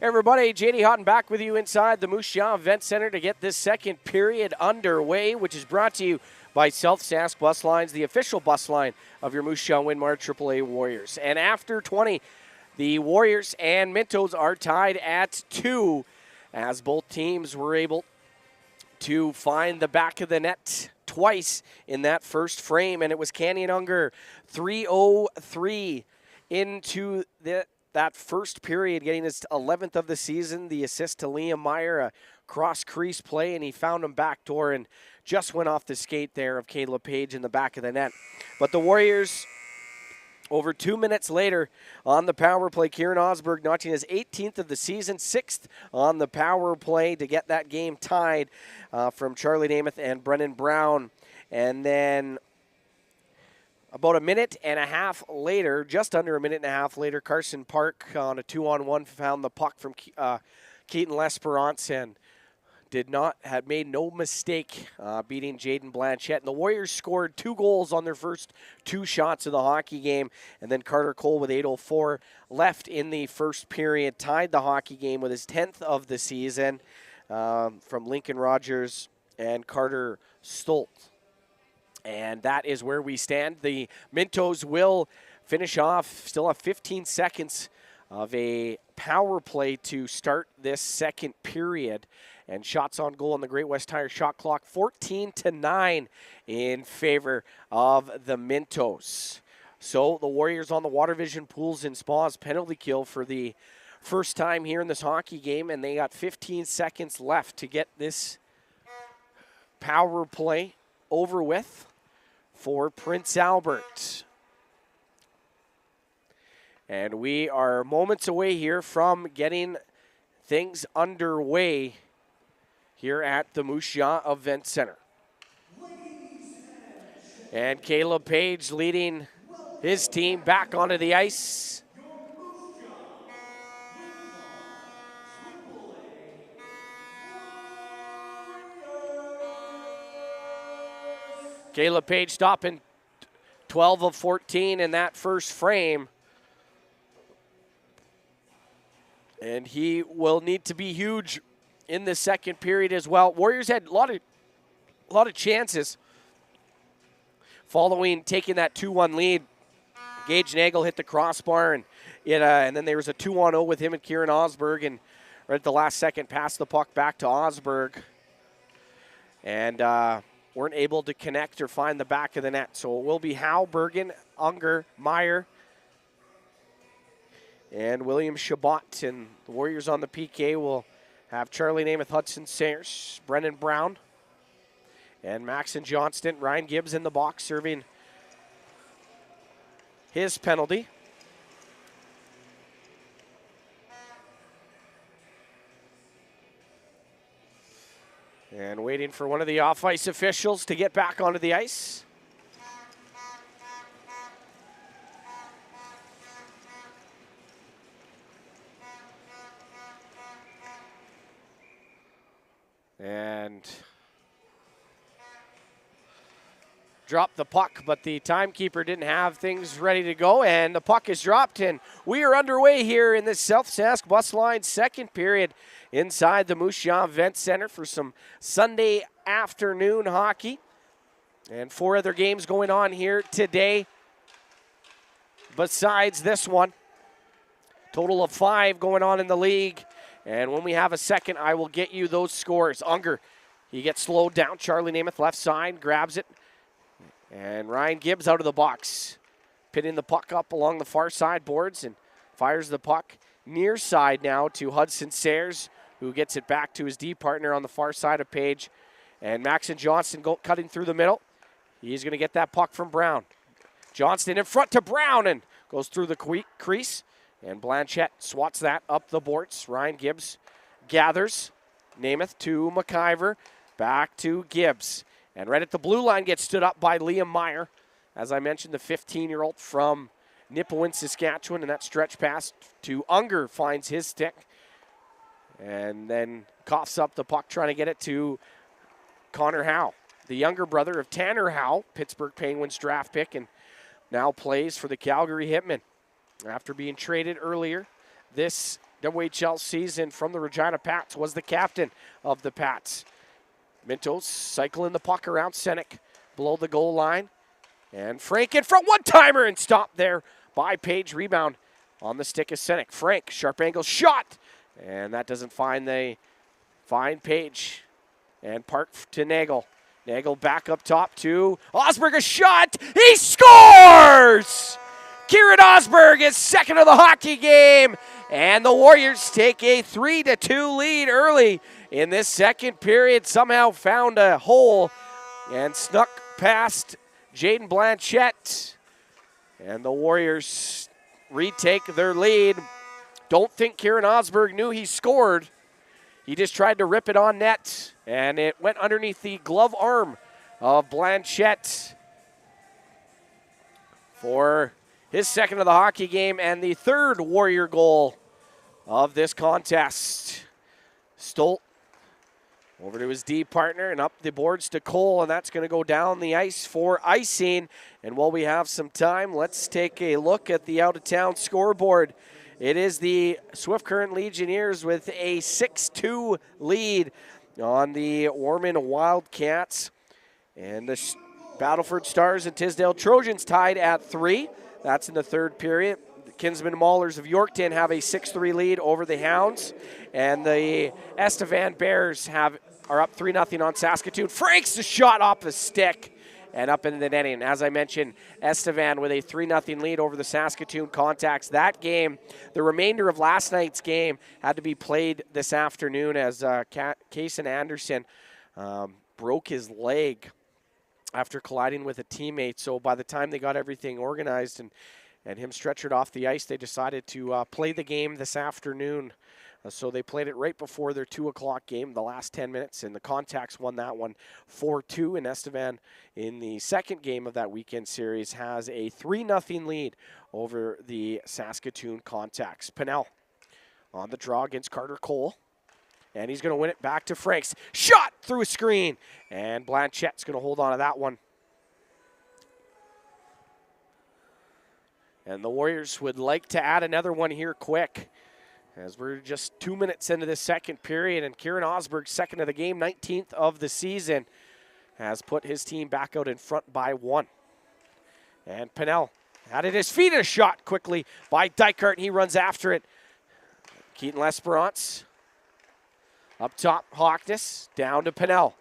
Everybody, JD Houghton back with you inside the Moose Jaw Event Center to get this second period underway, which is brought to you by South Sask Bus Lines, the official bus line of your Moose Jaw Winmar AAA Warriors. And after 20, the Warriors and Mintos are tied at 2 as both teams were able to find the back of the net twice in that first frame, and it was Canyon Unger 3-0-3 into that first period, getting his 11th of the season. The assist to Liam Meyer, a cross-crease play, and he found him backdoor and just went off the skate there of Caleb Page in the back of the net. But the Warriors, over 2 minutes later on the power play, Kieran Osberg notching his 18th of the season, 6th on the power play to get that game tied from Charlie Namath and Brennan Brown. And then about a minute and a half later, just under a minute and a half later, Carson Park on a 2-on-1 found the puck from Keaton L'Esperance and had made no mistake beating Jaden Blanchette. And the Warriors scored 2 goals on their first 2 shots of the hockey game. And then Carter Cole with 8:04 left in the first period tied the hockey game with his 10th of the season from Lincoln Rogers and Carter Stolt. And that is where we stand. The Mintos will finish off, still have 15 seconds of a power play to start this second period. And shots on goal on the Great West Tire shot clock, 14-9 in favor of the Mintos. So the Warriors on the Water Vision Pools and Spas penalty kill for the first time here in this hockey game, and they got 15 seconds left to get this power play over with for Prince Albert. And we are moments away here from getting things underway here at the Moose Jaw Event Center. And Caleb Page leading his team back onto the ice. Caleb Page stopping 12 of 14 in that first frame. And he will need to be huge in the second period as well. Warriors had a lot of chances following taking that 2-1 lead. Gage Nagel hit the crossbar, and then there was a 2-on-0 with him and Kieran Osberg, and right at the last second passed the puck back to Osberg. And weren't able to connect or find the back of the net. So it will be Howe, Bergen, Unger, Meyer, and William Chabot. And the Warriors on the PK will have Charlie Namath, Hudson Sayers, Brendan Brown, and Maxon Johnston. Ryan Gibbs in the box serving his penalty. And waiting for one of the off-ice officials to get back onto the ice. And dropped the puck, but the timekeeper didn't have things ready to go, and the puck is dropped, and we are underway here in this South Sask Bus Line second period inside the Moose Jaw Event Center for some Sunday afternoon hockey. And 4 other games going on here today besides this one. Total of 5 going on in the league. And when we have a second, I will get you those scores. Unger, he gets slowed down. Charlie Namath left side, grabs it. And Ryan Gibbs out of the box. Pitting the puck up along the far side boards and fires the puck near side now to Hudson Sayers, who gets it back to his D partner on the far side of Page. And Maxon Johnston cutting through the middle. He's going to get that puck from Brown. Johnston in front to Brown and goes through the crease. And Blanchette swats that up the boards. Ryan Gibbs gathers. Namath to McIver. Back to Gibbs. And right at the blue line gets stood up by Liam Meyer. As I mentioned, the 15-year-old from Nipawin, Saskatchewan. And that stretch pass to Unger finds his stick. And then coughs up the puck trying to get it to Connor Howe, the younger brother of Tanner Howe, Pittsburgh Penguins draft pick, and now plays for the Calgary Hitmen after being traded earlier this WHL season from the Regina Pats, was the captain of the Pats. Mintos cycling the puck around Senek below the goal line. And Frank in front, one-timer, and stopped there by Page. Rebound on the stick of Senek. Frank, sharp angle shot, and that doesn't find Page. And Park to Nagel. Nagel back up top to Osberg, a shot, he scores! Kieran Osberg is second of the hockey game, and the Warriors take a 3-2 lead early in this second period. Somehow found a hole and snuck past Jaden Blanchette, and the Warriors retake their lead. Don't think Kieran Osberg knew he scored. He just tried to rip it on net, and it went underneath the glove arm of Blanchette for his second of the hockey game and the third Warrior goal of this contest. Stolt over to his D partner and up the boards to Cole, and that's going to go down the ice for icing. And while we have some time, let's take a look at the out-of-town scoreboard. It is the Swift Current Legionnaires with a 6-2 lead on the Ormond Wildcats. And the Battleford Stars and Tisdale Trojans tied at 3. That's in the third period. The Kinsman Maulers of Yorkton have a 6-3 lead over the Hounds. And the Estevan Bears are up 3-0 on Saskatoon. Franks the shot off the stick and up into the netting. As I mentioned, Estevan with a 3-0 lead over the Saskatoon Contacts. That game, the remainder of last night's game, had to be played this afternoon as Kaysen Anderson broke his leg after colliding with a teammate. So by the time they got everything organized and him stretchered off the ice, they decided to play the game this afternoon. So they played it right before their 2 o'clock game, the last 10 minutes, and the Contacts won that one 4-2. And Estevan, in the second game of that weekend series, has a 3-0 lead over the Saskatoon Contacts. Pinnell on the draw against Carter Cole, and he's going to win it back to Franks. Shot through a screen, and Blanchette's going to hold on to that one. And the Warriors would like to add another one here quick, as we're just 2 minutes into the second period, and Kieran Osberg, second of the game, 19th of the season, has put his team back out in front by 1. And Pinnell had it at his feet, a shot quickly by Dykart, and he runs after it. Keaton L'Esperance up top, Hockness down to Pinnell.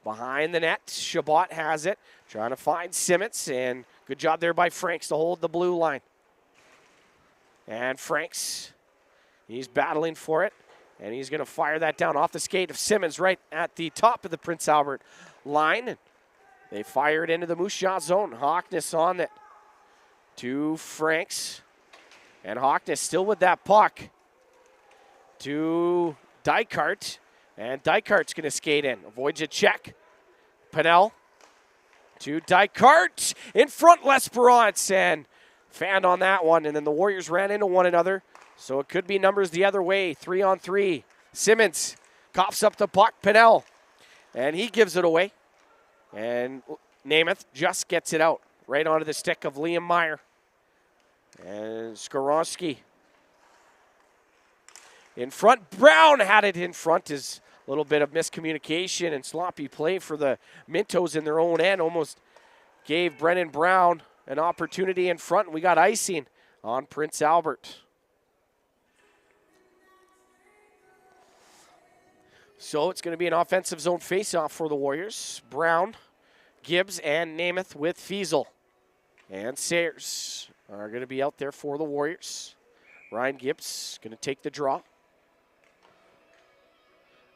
Behind the net, Chabot has it, trying to find Simmons, and good job there by Franks to hold the blue line. And Franks, he's battling for it, and he's going to fire that down off the skate of Simmons right at the top of the Prince Albert line. And they fire it into the Moose Jaw zone. Hockness on it to Franks, and Hockness still with that puck to Dykart, and Dykart's going to skate in, avoids a check. Pinnell to Dykart, in front L'Esperance, and fanned on that one, and then the Warriors ran into one another, so it could be numbers the other way, 3-on-3. Simmons coughs up the puck, Pinnell, and he gives it away, and Namath just gets it out, right onto the stick of Liam Meyer. And Skoronsky in front. Brown had it in front. Is a little bit of miscommunication and sloppy play for the Mintos in their own end. Almost gave Brennan Brown an opportunity in front. We got icing on Prince Albert. So it's going to be an offensive zone faceoff for the Warriors. Brown, Gibbs, and Namath with Fiesel. And Sayers are going to be out there for the Warriors. Ryan Gibbs going to take the draw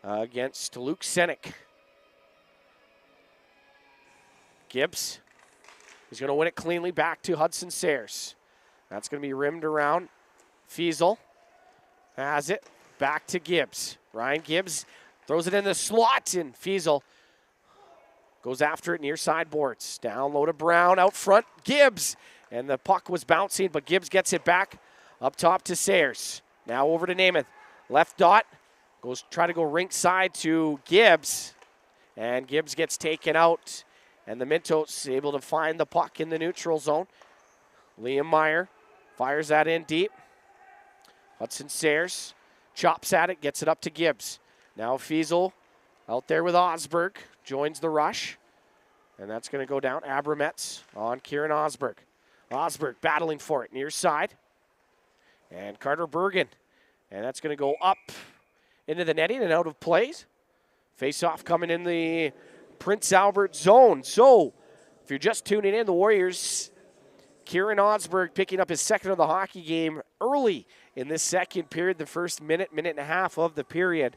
against Luke Senek. Gibbs is going to win it cleanly back to Hudson Sayers. That's going to be rimmed around. Fiesel has it. Back to Gibbs. Ryan Gibbs throws it in the slot, and Fiesel goes after it near side boards. Down low to Brown, out front, Gibbs. And the puck was bouncing, but Gibbs gets it back up top to Sayers. Now over to Namath. Left dot, try to go rink side to Gibbs. And Gibbs gets taken out. And the Mintos able to find the puck in the neutral zone. Liam Meyer fires that in deep Hudson Sayers chops at it, gets it up to Gibbs. Now Fiesel out there with Osberg, joins the rush. And that's going to go down. Abramets on Kieran Osberg. Osberg battling for it, near side. And Carter Bergen. And that's going to go up into the netting and out of plays. Face-off coming in the Prince Albert zone. So, if you're just tuning in, the Warriors, Kieran Osberg picking up his second of the hockey game early in this second period, the first minute and a half of the period,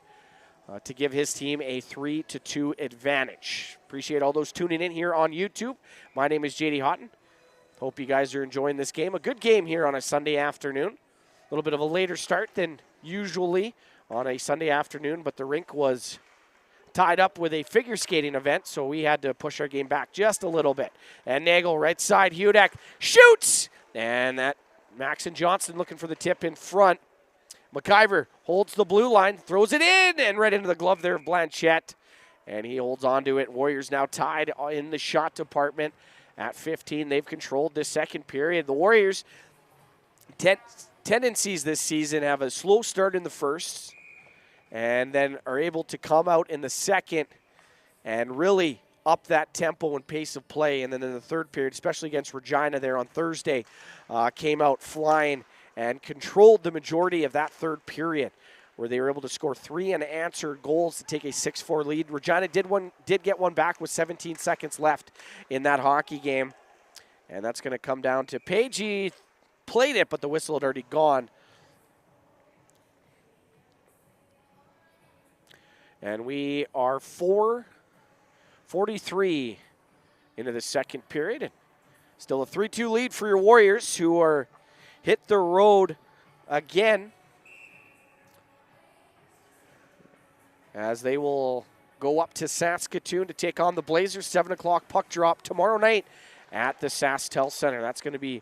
to give his team a 3-2 advantage. Appreciate all those tuning in here on YouTube. My name is JD Houghton. Hope you guys are enjoying this game. A good game here on a Sunday afternoon. A little bit of a later start than usually on a Sunday afternoon, but the rink was tied up with a figure skating event, so we had to push our game back just a little bit. And Nagel, right side, Hudek shoots! And that Maxon Johnson looking for the tip in front. McIver holds the blue line, throws it in, and right into the glove there of Blanchette. And he holds on to it. Warriors now tied in the shot department at 15. They've controlled this second period. The Warriors' tendencies this season have a slow start in the first and then are able to come out in the second and really up that tempo and pace of play. And then in the third period, especially against Regina there on Thursday, came out flying and controlled the majority of that third period, where they were able to score 3 unanswered goals to take a 6-4 lead. Regina did get one back with 17 seconds left in that hockey game. And that's going to come down to Page. He played it, but the whistle had already gone. And we are 4:43 into the second period. And still a 3-2 lead for your Warriors, who are hit the road again, as they will go up to Saskatoon to take on the Blazers. 7 o'clock puck drop tomorrow night at the SaskTel Center. That's going to be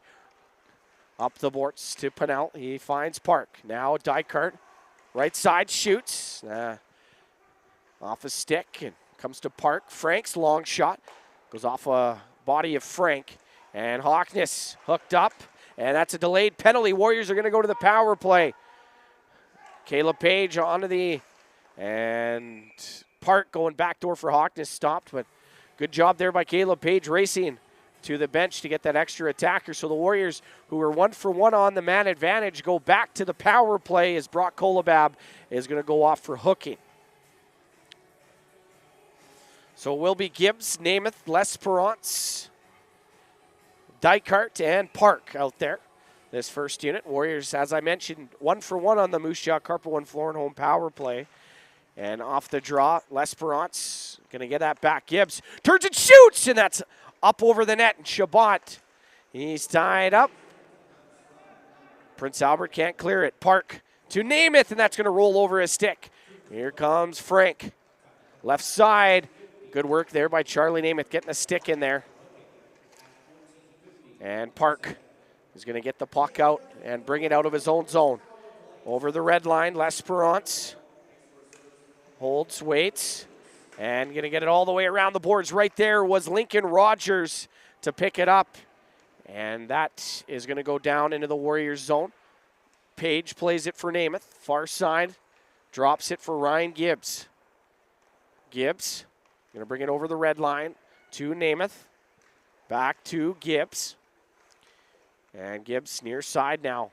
up the boards to Pennell. He finds Park. Now Dykart, right side, shoots. Off a stick and comes to Park. Frank's long shot goes off a body of Frank. And Hawkness hooked up. And that's a delayed penalty. Warriors are going to go to the power play. Caleb Page onto the... And Park going backdoor for Hawkness, stopped. But good job there by Caleb Page, racing to the bench to get that extra attacker. So the Warriors, who are 1-for-1 on the man advantage, go back to the power play as Brock Kolobab is going to go off for hooking. So it will be Gibbs, Namath, L'Esperance, Dykart, and Park out there. This first unit. Warriors, as I mentioned, 1-for-1 on the Moose Jaw Carper One Floor and Home power play. And off the draw, L'Esperance going to get that back. Gibbs turns and shoots, and that's up over the net. And Chabot, he's tied up. Prince Albert can't clear it. Park to Namath, and that's going to roll over his stick. Here comes Frank. Left side. Good work there by Charlie Namath, getting a stick in there. And Park is going to get the puck out and bring it out of his own zone. Over the red line, L'Esperance holds, waits, and going to get it all the way around the boards. Right there was Lincoln Rogers to pick it up. And that is going to go down into the Warriors zone. Page plays it for Namath. Far side, drops it for Ryan Gibbs. Gibbs going to bring it over the red line to Namath. Back to Gibbs. And Gibbs near side now.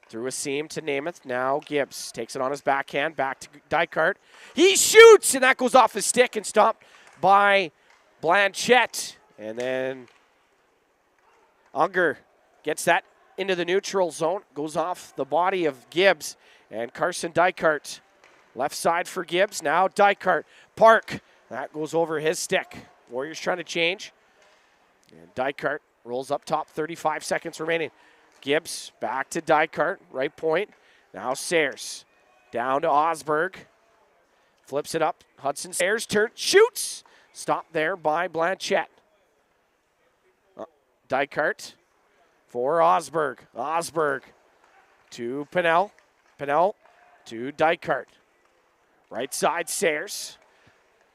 Through a seam to Namath. Now Gibbs takes it on his backhand. Back to Dykart. He shoots, and that goes off his stick and stopped by Blanchette. And then Unger gets that into the neutral zone. Goes off the body of Gibbs. And Carson Dykart. Left side for Gibbs. Now Dykart. Park. That goes over his stick. Warriors trying to change. And Dykart rolls up top. 35 seconds remaining. Gibbs back to Dykart. Right point. Now Sayers. Down to Osberg. Flips it up. Hudson Sayers turns. Shoots. Stopped there by Blanchette. Dykart for Osberg. Osberg to Pennell. Pennell to Dykart. Right side, Sayers.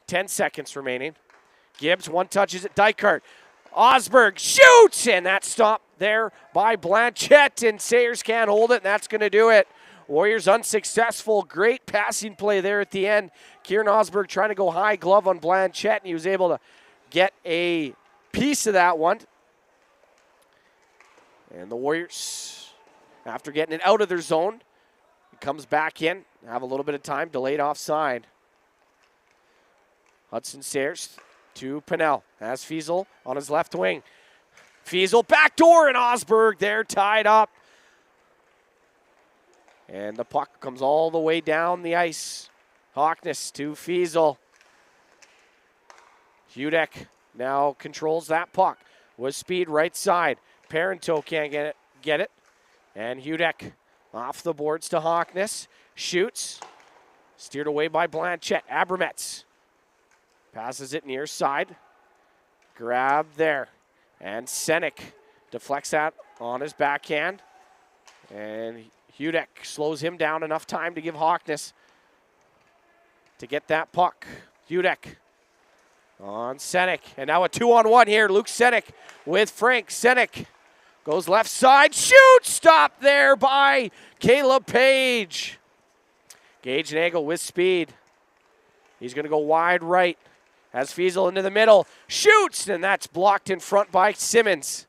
10 seconds remaining. Gibbs, one touches it. Dykart. Osberg shoots, and that stopped there by Blanchette, and Sayers can't hold it, and that's going to do it. Warriors unsuccessful. Great passing play there at the end. Kieran Osberg trying to go high glove on Blanchette, and he was able to get a piece of that one. And the Warriors, after getting it out of their zone, it comes back in, have a little bit of time, delayed offside. Hudson Sayers to Pennell. Has Fiesel on his left wing. Fiesel backdoor, and Osberg there tied up. And the puck comes all the way down the ice. Hawkness to Fiesel. Hudek now controls that puck with speed right side. Parenteau can't get it. And Hudek off the boards to Hawkness. Shoots. Steered away by Blanchette. Abramets passes it near side. Grab there. And Senek deflects that on his backhand. And Hudek slows him down enough time to give Hawkness to get that puck. Hudek on Senek. And now a 2-on-1 here. Luke Senek with Frank. Senek goes left side. Shoot! Stop there by Caleb Page. Gage Nagel with speed. He's going to go wide right. Has Fiesel into the middle. Shoots! And that's blocked in front by Simmons.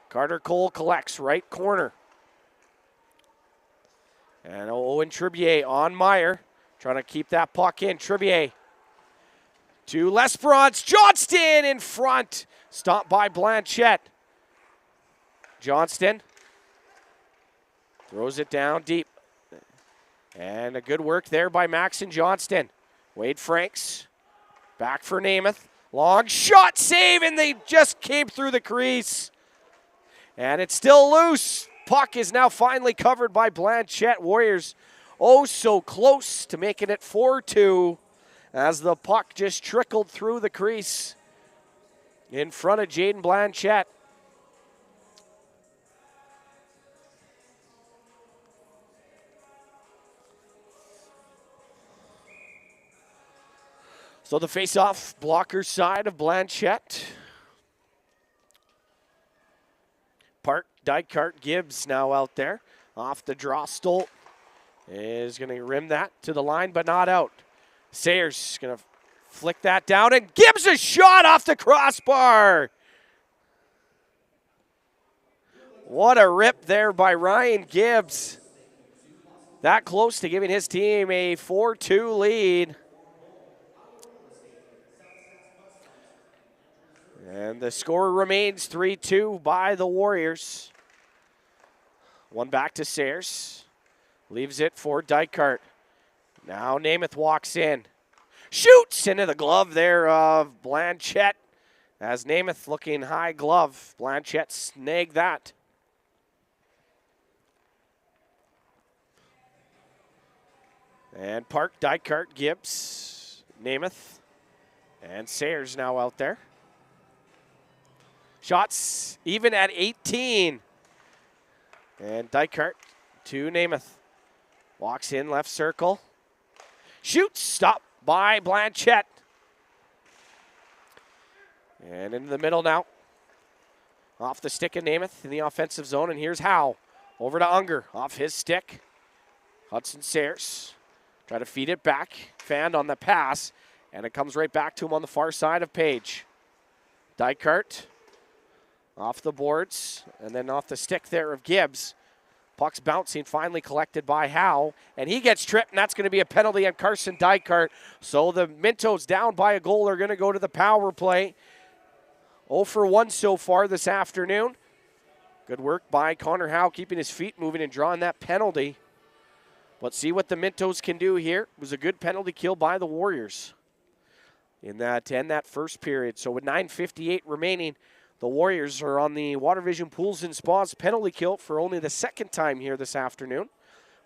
Carter Cole collects right corner. And Owen Tribier on Meyer. Trying to keep that puck in. Tribier to L'Esperance. Johnston in front. Stopped by Blanchette. Johnston throws it down deep. And a good work there by Maxon Johnston. Wade Franks back for Namath. Long shot, save, and they just came through the crease. And it's still loose. Puck is now finally covered by Blanchette. Warriors oh so close to making it 4-2 as the puck just trickled through the crease in front of Jaden Blanchette. So the face-off blocker side of Blanchette. Park, Dykart, Gibbs now out there. Off the draw, Stolt is going to rim that to the line, but not out. Sayers going to flick that down, and Gibbs a shot off the crossbar. What a rip there by Ryan Gibbs. That close to giving his team a 4-2 lead. And the score remains 3-2 by the Warriors. One back to Sayers. Leaves it for Dykart. Now Namath walks in. Shoots into the glove there of Blanchette. As Namath looking high glove. Blanchette snagged that. And Park, Dykart, Gibbs, Namath, and Sayers now out there. Shots even at 18. And Dykart to Namath. Walks in left circle. Shoots, stopped by Blanchette. And into the middle now. Off the stick of Namath in the offensive zone. And here's Howe. Over to Unger. Off his stick. Hudson Sayers. Try to feed it back. Fanned on the pass. And it comes right back to him on the far side of Page. Dykart. Off the boards, and then off the stick there of Gibbs. Puck's bouncing, finally collected by Howe, and he gets tripped, and that's going to be a penalty on Carson Dykart. So the Mintos down by a goal are going to go to the power play. 0 for 1 so far this afternoon. Good work by Connor Howe, keeping his feet moving and drawing that penalty. Let's see what the Mintos can do here. It was a good penalty kill by the Warriors in that to end that first period. So with 9:58 remaining, the Warriors are on the Water Vision Pools and Spas penalty kill for only the second time here this afternoon.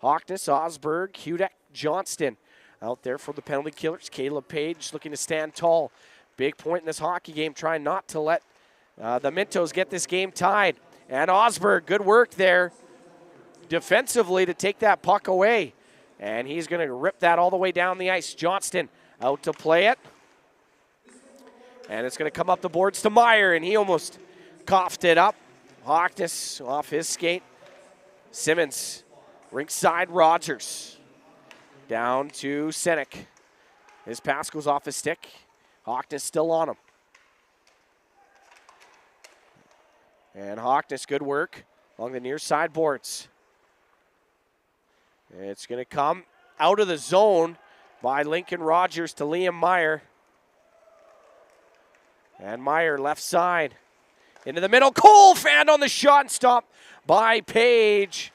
Hawkness, Osberg, Hudek, Johnston out there for the penalty killers. Caleb Page looking to stand tall. Big point in this hockey game, trying not to let the Mintos get this game tied. And Osberg, good work there defensively to take that puck away. And he's going to rip that all the way down the ice. Johnston out to play it. And it's going to come up the boards to Meyer, and he almost coughed it up. Hockness off his skate. Simmons, rinkside Rogers. Down to Senek. His pass goes off his stick. Hockness still on him. And Hockness, good work along the near side boards. It's going to come out of the zone by Lincoln Rogers to Liam Meyer. And Meyer left side. Into the middle. Cole fanned on the shot and stopped by Page.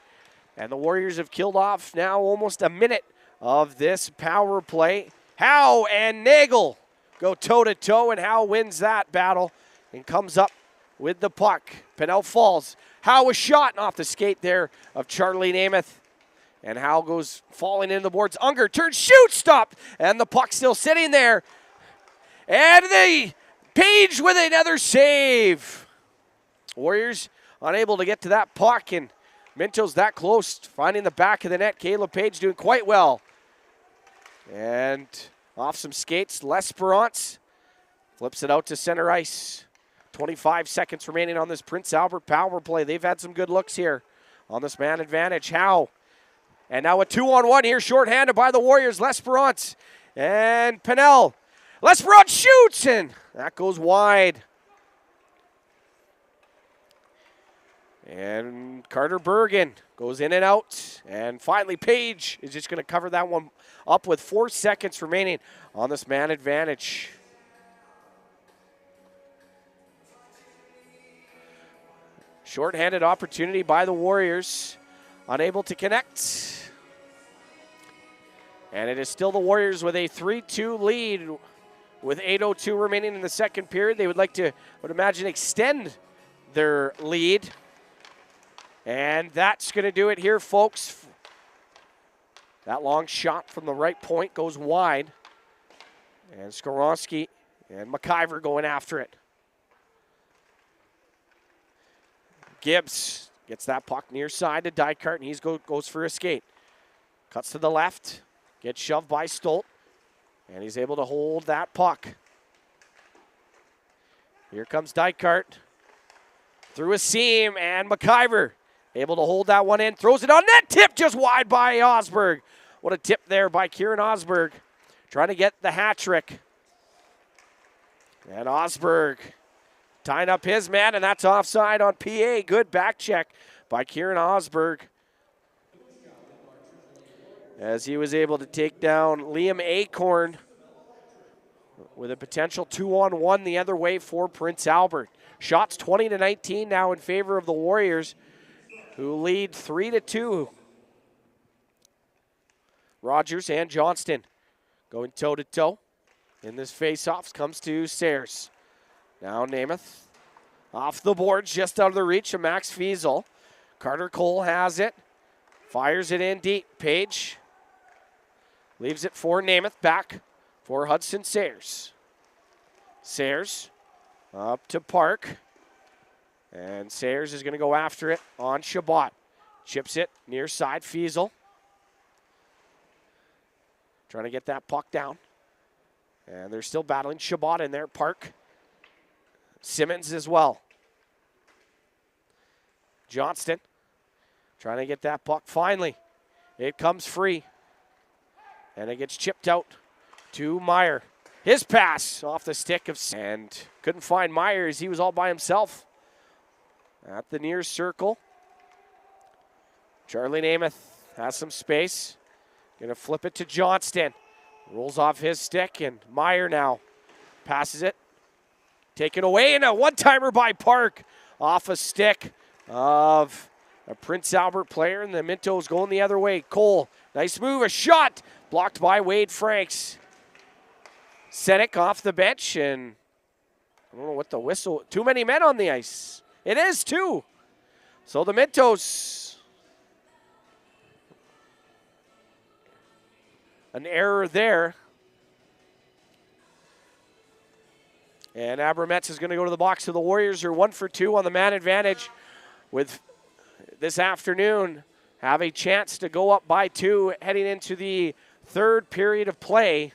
And the Warriors have killed off now almost a minute of this power play. Howe and Nagel go toe-to-toe, and Howe wins that battle and comes up with the puck. Pennell falls. Howe a shot off the skate there of Charlie Namath. And Howe goes falling into the boards. Unger turns, shoots, stopped. And the puck still sitting there. And the Page with another save. Warriors unable to get to that puck, and Minto's that close, finding the back of the net. Caleb Page doing quite well. And off some skates, L'Esperance flips it out to center ice. 25 seconds remaining on this Prince Albert power play. They've had some good looks here on this man advantage. Howe. And now a 2-on-1 here, shorthanded by the Warriors. L'Esperance and Pennell. L'Esperance shoots, and that goes wide. And Carter Bergen goes in and out. And finally, Page is just going to cover that one up with 4 seconds remaining on this man advantage. Short-handed opportunity by the Warriors. Unable to connect. And it is still the Warriors with a 3-2 lead with 8:02 remaining in the second period. They would like to, I would imagine, extend their lead. And that's going to do it here, folks. That long shot from the right point goes wide. And Skoronski and McIver going after it. Gibbs gets that puck near side to Dykart, and he goes for a skate. Cuts to the left, gets shoved by Stolt, and he's able to hold that puck. Here comes Dykart. Through a seam, and McIver able to hold that one in. Throws it on net, tip just wide by Osberg. What a tip there by Kieran Osberg. Trying to get the hat trick. And Osberg tying up his man, and that's offside on PA. Good back check by Kieran Osberg, as he was able to take down Liam Acorn with a potential 2-on-1 the other way for Prince Albert. Shots 20-19 now in favor of the Warriors, who lead 3-2. Rogers and Johnston going toe-to-toe in this face-off. Comes to Sayers. Now Namath off the boards, just out of the reach of Max Fiesel. Carter Cole has it. Fires it in deep. Page leaves it for Namath. Back for Hudson Sayers. Sayers up to Park. And Sayers is going to go after it on Chabot. Chips it near side. Fiesel trying to get that puck down. And they're still battling Chabot in there. Park. Simmons as well. Johnston trying to get that puck. Finally, it comes free. And it gets chipped out to Meyer. His pass off the stick of... And couldn't find Meyer as he was all by himself at the near circle. Charlie Namath has some space. Going to flip it to Johnston. Rolls off his stick, and Meyer now passes it. Taken away, and a one-timer by Park off a stick of a Prince Albert player, and the Minto's going the other way. Cole, nice move, a shot, blocked by Wade Franks. Senek off the bench, and I don't know what the whistle, too many men on the ice. It is too. So the Mintos, an error there. And Abrametz is going to go to the box. So the Warriors are 1 for 2 on the man advantage, with this afternoon have a chance to go up by 2 heading into the third period of play.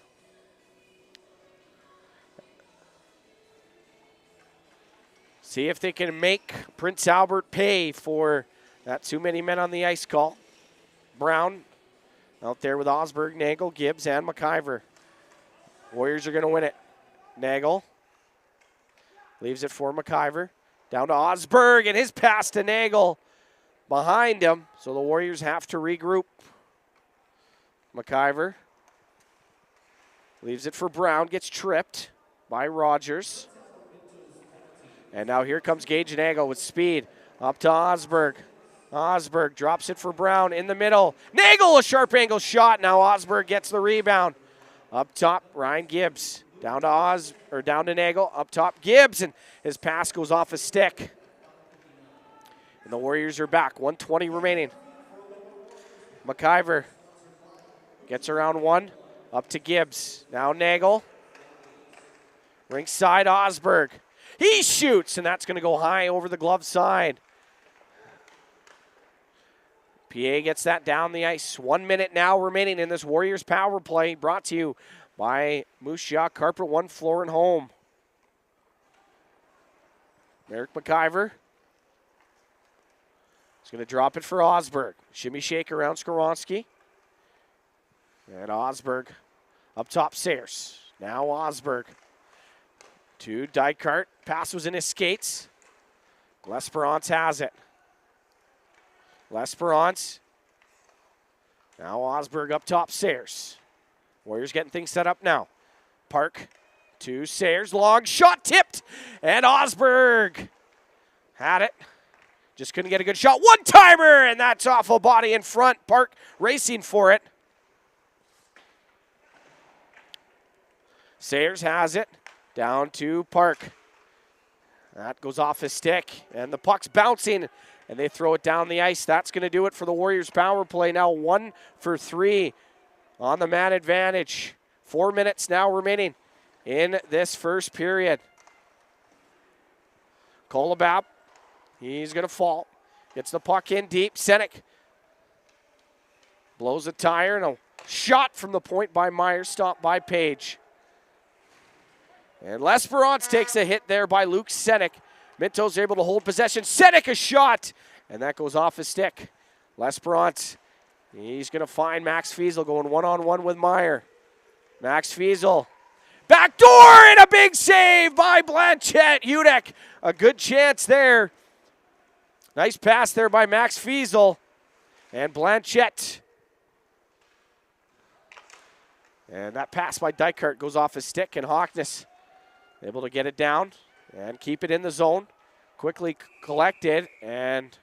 See if they can make Prince Albert pay for that too many men on the ice call. Brown out there with Osberg, Nagel, Gibbs, and McIver. Warriors are going to win it. Nagel leaves it for McIver. Down to Osberg, and his pass to Nagel behind him. So the Warriors have to regroup. McIver leaves it for Brown, gets tripped by Rogers. And now here comes Gage Nagel with speed. Up to Osberg. Osberg drops it for Brown in the middle. Nagel, a sharp angle shot. Now Osberg gets the rebound. Up top, Ryan Gibbs. Down to Nagel. Up top, Gibbs, and his pass goes off a stick. And the Warriors are back. 1:20 remaining. McIver gets around one. Up to Gibbs. Now Nagel. Ringside, Osberg. He shoots, and that's going to go high over the glove side. PA gets that down the ice. 1 minute now remaining in this Warriors power play, brought to you by Moose Jaw Carpet One Floor and Home. Merrick McIver is going to drop it for Osberg. Shimmy shake around Skoronski. And Osberg up top, Sayers. Now Osberg to Dykart. Pass was in his skates. L'Esperance has it. L'Esperance. Now Osberg up top, Sayers. Warriors getting things set up now. Park to Sayers. Long shot tipped. And Osberg had it. Just couldn't get a good shot. One-timer, and that's off a body in front. Park racing for it. Sayers has it. Down to Park. That goes off his stick, and the puck's bouncing, and they throw it down the ice. That's going to do it for the Warriors power play. Now 1 for 3 on the man advantage. 4 minutes now remaining in this first period. Kolobab, he's going to fall. Gets the puck in deep. Senek blows a tire, and a shot from the point by Myers, stopped by Page. And L'Esperance takes a hit there by Luke Senek. Minto's able to hold possession. Senek a shot, and that goes off his stick. L'Esperance, he's going to find Max Fiesel going one-on-one with Meyer. Max Fiesel, backdoor, and a big save by Blanchette. Udek, a good chance there. Nice pass there by Max Fiesel. And Blanchette. And that pass by Dykart goes off his stick, and Hawkness able to get it down and keep it in the zone. Quickly collected, and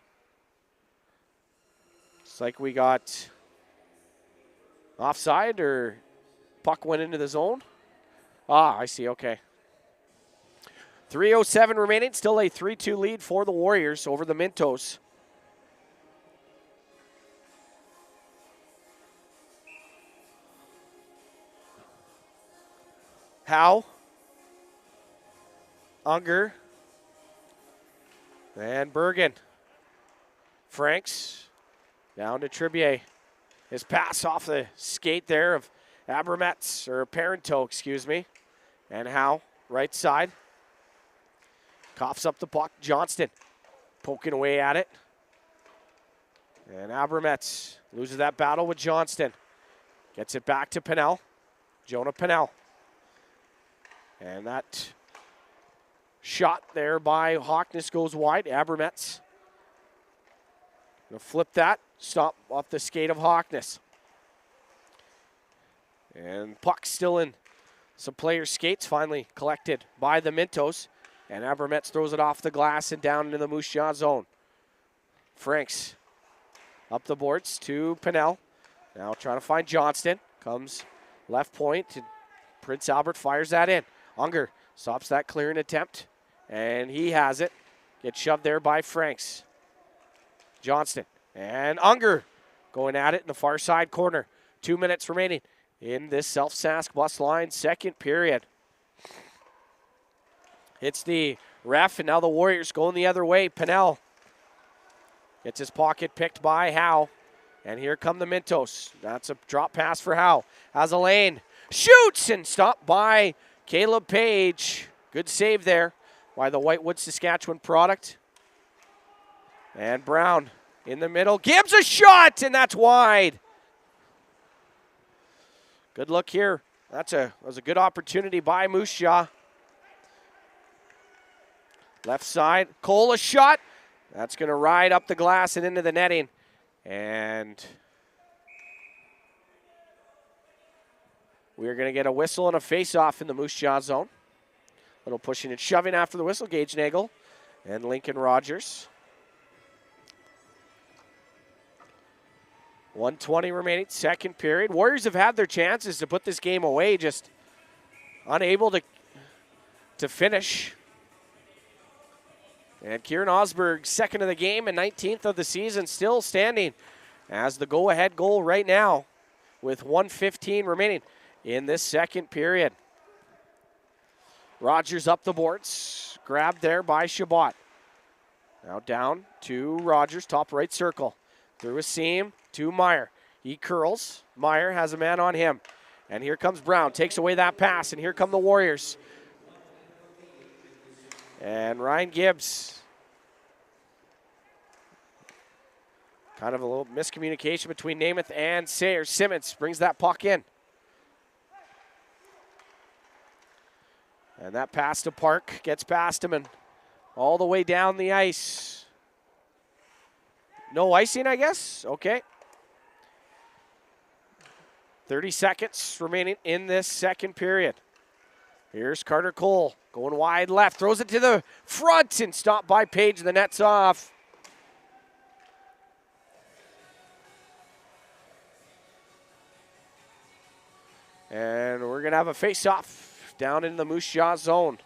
it's like we got offside, or puck went into the zone. I see, okay. 3:07 remaining, still a 3-2 lead for the Warriors over the Mintos. Howe. Unger. And Bergen. Franks. Down to Tribier. His pass off the skate there of Abramets, or Parenteau, excuse me. And Howe, right side. Coughs up the puck. Johnston poking away at it. And Abramets loses that battle with Johnston. Gets it back to Pinnell. Jonah Pinnell. And that shot there by Hawkness goes wide. Abramets gonna flip that. Stop off the skate of Hawkness. And puck still in some players' skates, finally collected by the Mintos. And Abramets throws it off the glass and down into the Moose Jaw zone. Franks up the boards to Pinnell. Now trying to find Johnston. Comes left point, and Prince Albert fires that in. Unger stops that clearing attempt, and he has it. Gets shoved there by Franks. Johnston and Unger going at it in the far side corner. 2 minutes remaining in this Self-Sask bus line second period. Hits the ref, and now the Warriors going the other way. Pinnell gets his pocket picked by Howe, and here come the Mintos. That's a drop pass for Howe. Has a lane. Shoots, and stopped by Caleb Page. Good save there. by the Whitewood Saskatchewan product. And Brown in the middle. Gibbs a shot, and that's wide. Good look here. That was a good opportunity by Moose Jaw. Left side, Cole a shot. That's going to ride up the glass and into the netting. And we're going to get a whistle and a face-off in the Moose Jaw zone. Little pushing and shoving after the whistle. Gage Nagel and Lincoln Rogers. 1:20 remaining, second period. Warriors have had their chances to put this game away, just unable to finish. And Kieran Osberg, second of the game and 19th of the season, still standing as the go-ahead goal right now with 1:15 remaining in this second period. Rogers up the boards, grabbed there by Chabot. Now down to Rogers, top right circle. Through a seam to Meyer. He curls. Meyer has a man on him. And here comes Brown, takes away that pass, and here come the Warriors. And Ryan Gibbs. Kind of a little miscommunication between Namath and Sayers. Simmons brings that puck in. And that pass to Park gets past him and all the way down the ice. No icing, I guess? Okay. 30 seconds remaining in this second period. Here's Carter Cole going wide left, throws it to the front and stopped by Page. The net's off. And we're going to have a face-off down in the Moose Jaw zone.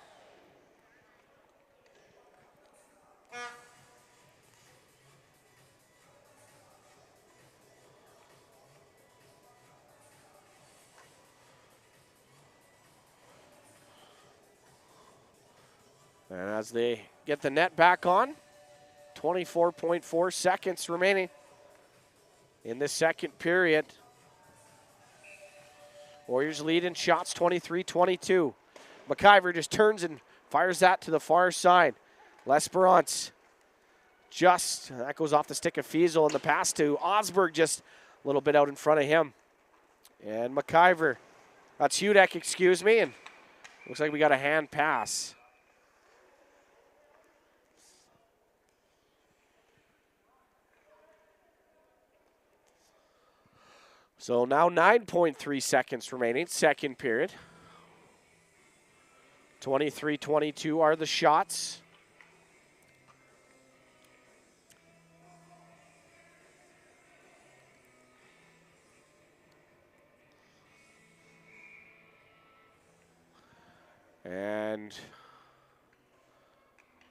And as they get the net back on, 24.4 seconds remaining in this second period. Warriors lead in shots 23-22. McIver just turns and fires that to the far side. L'Esperance that goes off the stick of Fiesel, and the pass to Osberg just a little bit out in front of him. And McIver, that's Hudek, excuse me, and looks like we got a hand pass. So now 9.3 seconds remaining, second period. 23-22 are the shots. And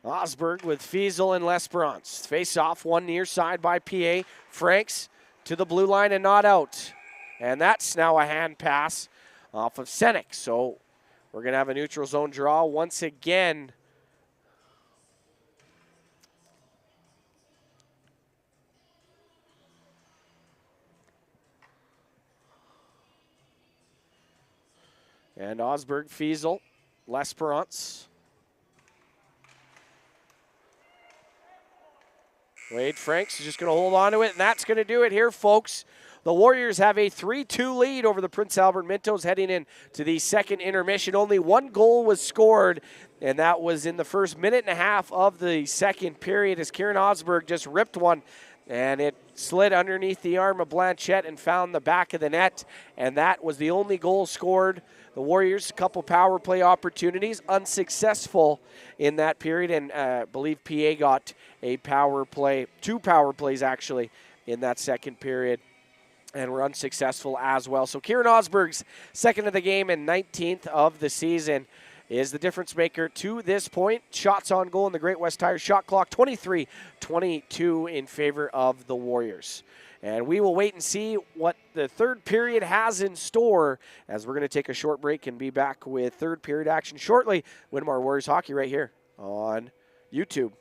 Osberg with Fiesel and L'Esperance. Face off, one near side by PA. Franks to the blue line and not out. And that's now a hand pass off of Senek. So we're going to have a neutral zone draw once again. And Osberg, Fiesel, L'Esperance. Wade Franks is just going to hold on to it, and that's going to do it here, folks. The Warriors have a 3-2 lead over the Prince Albert Mintos heading into the second intermission. Only one goal was scored, and that was in the first minute and a half of the second period as Kieran Osberg just ripped one, and it slid underneath the arm of Blanchette and found the back of the net, and that was the only goal scored. The Warriors, a couple power play opportunities, unsuccessful in that period, and I believe PA got a power play, two power plays actually, in that second period, and were unsuccessful as well. So Kieran Osberg's second of the game and 19th of the season is the difference maker to this point. Shots on goal in the Great West Tire shot clock, 23-22 in favor of the Warriors. And we will wait and see what the third period has in store as we're going to take a short break and be back with third period action shortly. Winmar Warriors Hockey right here on YouTube.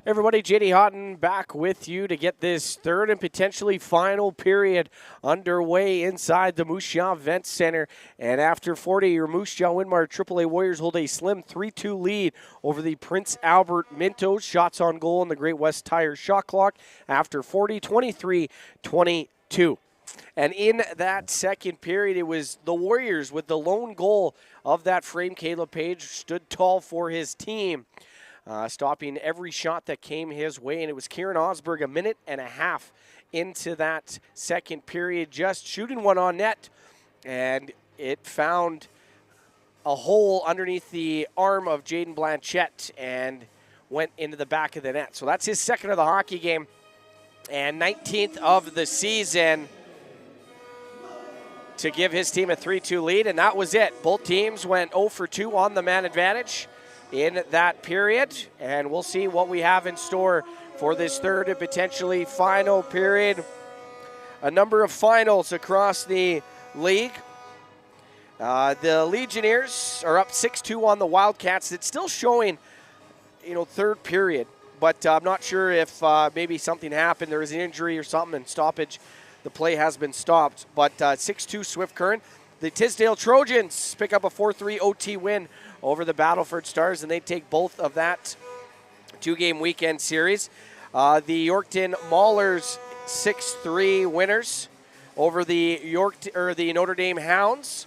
Everybody, JD Houghton back with you to get this third and potentially final period underway inside the Moose Jaw Event Center. And after 40, your Moose Jaw Winmar AAA Warriors hold a slim 3-2 lead over the Prince Albert Mintos. Shots on goal in the Great West Tire shot clock after 40, 23-22. And in that second period, it was the Warriors with the lone goal of that frame. Caleb Page stood tall for his team. Stopping every shot that came his way. And it was Kieran Osberg a minute and a half into that second period, just shooting one on net. And it found a hole underneath the arm of Jaden Blanchette and went into the back of the net. So that's his second of the hockey game and 19th of the season to give his team a 3-2 lead. And that was it. Both teams went 0 for 2 on the man advantage in that period, and we'll see what we have in store for this third and potentially final period. A number of finals across the league. The Legionnaires are up 6-2 on the Wildcats. It's still showing, third period, but I'm not sure if maybe something happened. There was an injury or something and stoppage. The play has been stopped, but 6-2 Swift Current. The Tisdale Trojans pick up a 4-3 OT win over the Battleford Stars, and they take both of that two-game weekend series. The Yorkton Maulers 6-3 winners over the Notre Dame Hounds.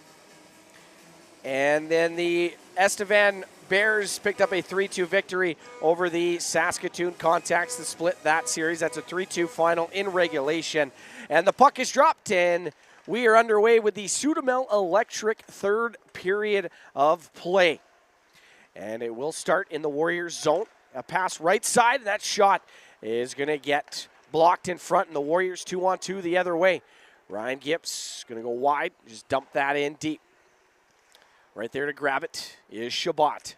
And then the Estevan Bears picked up a 3-2 victory over the Saskatoon Contacts to split that series. That's a 3-2 final in regulation. And the puck is dropped in. We are underway with the Sudamel Electric third period of play. And it will start in the Warriors zone. A pass right side, and that shot is going to get blocked in front, and the Warriors 2-on-2 the other way. Ryan Gibbs going to go wide, just dump that in deep. Right there to grab it is Shabbat.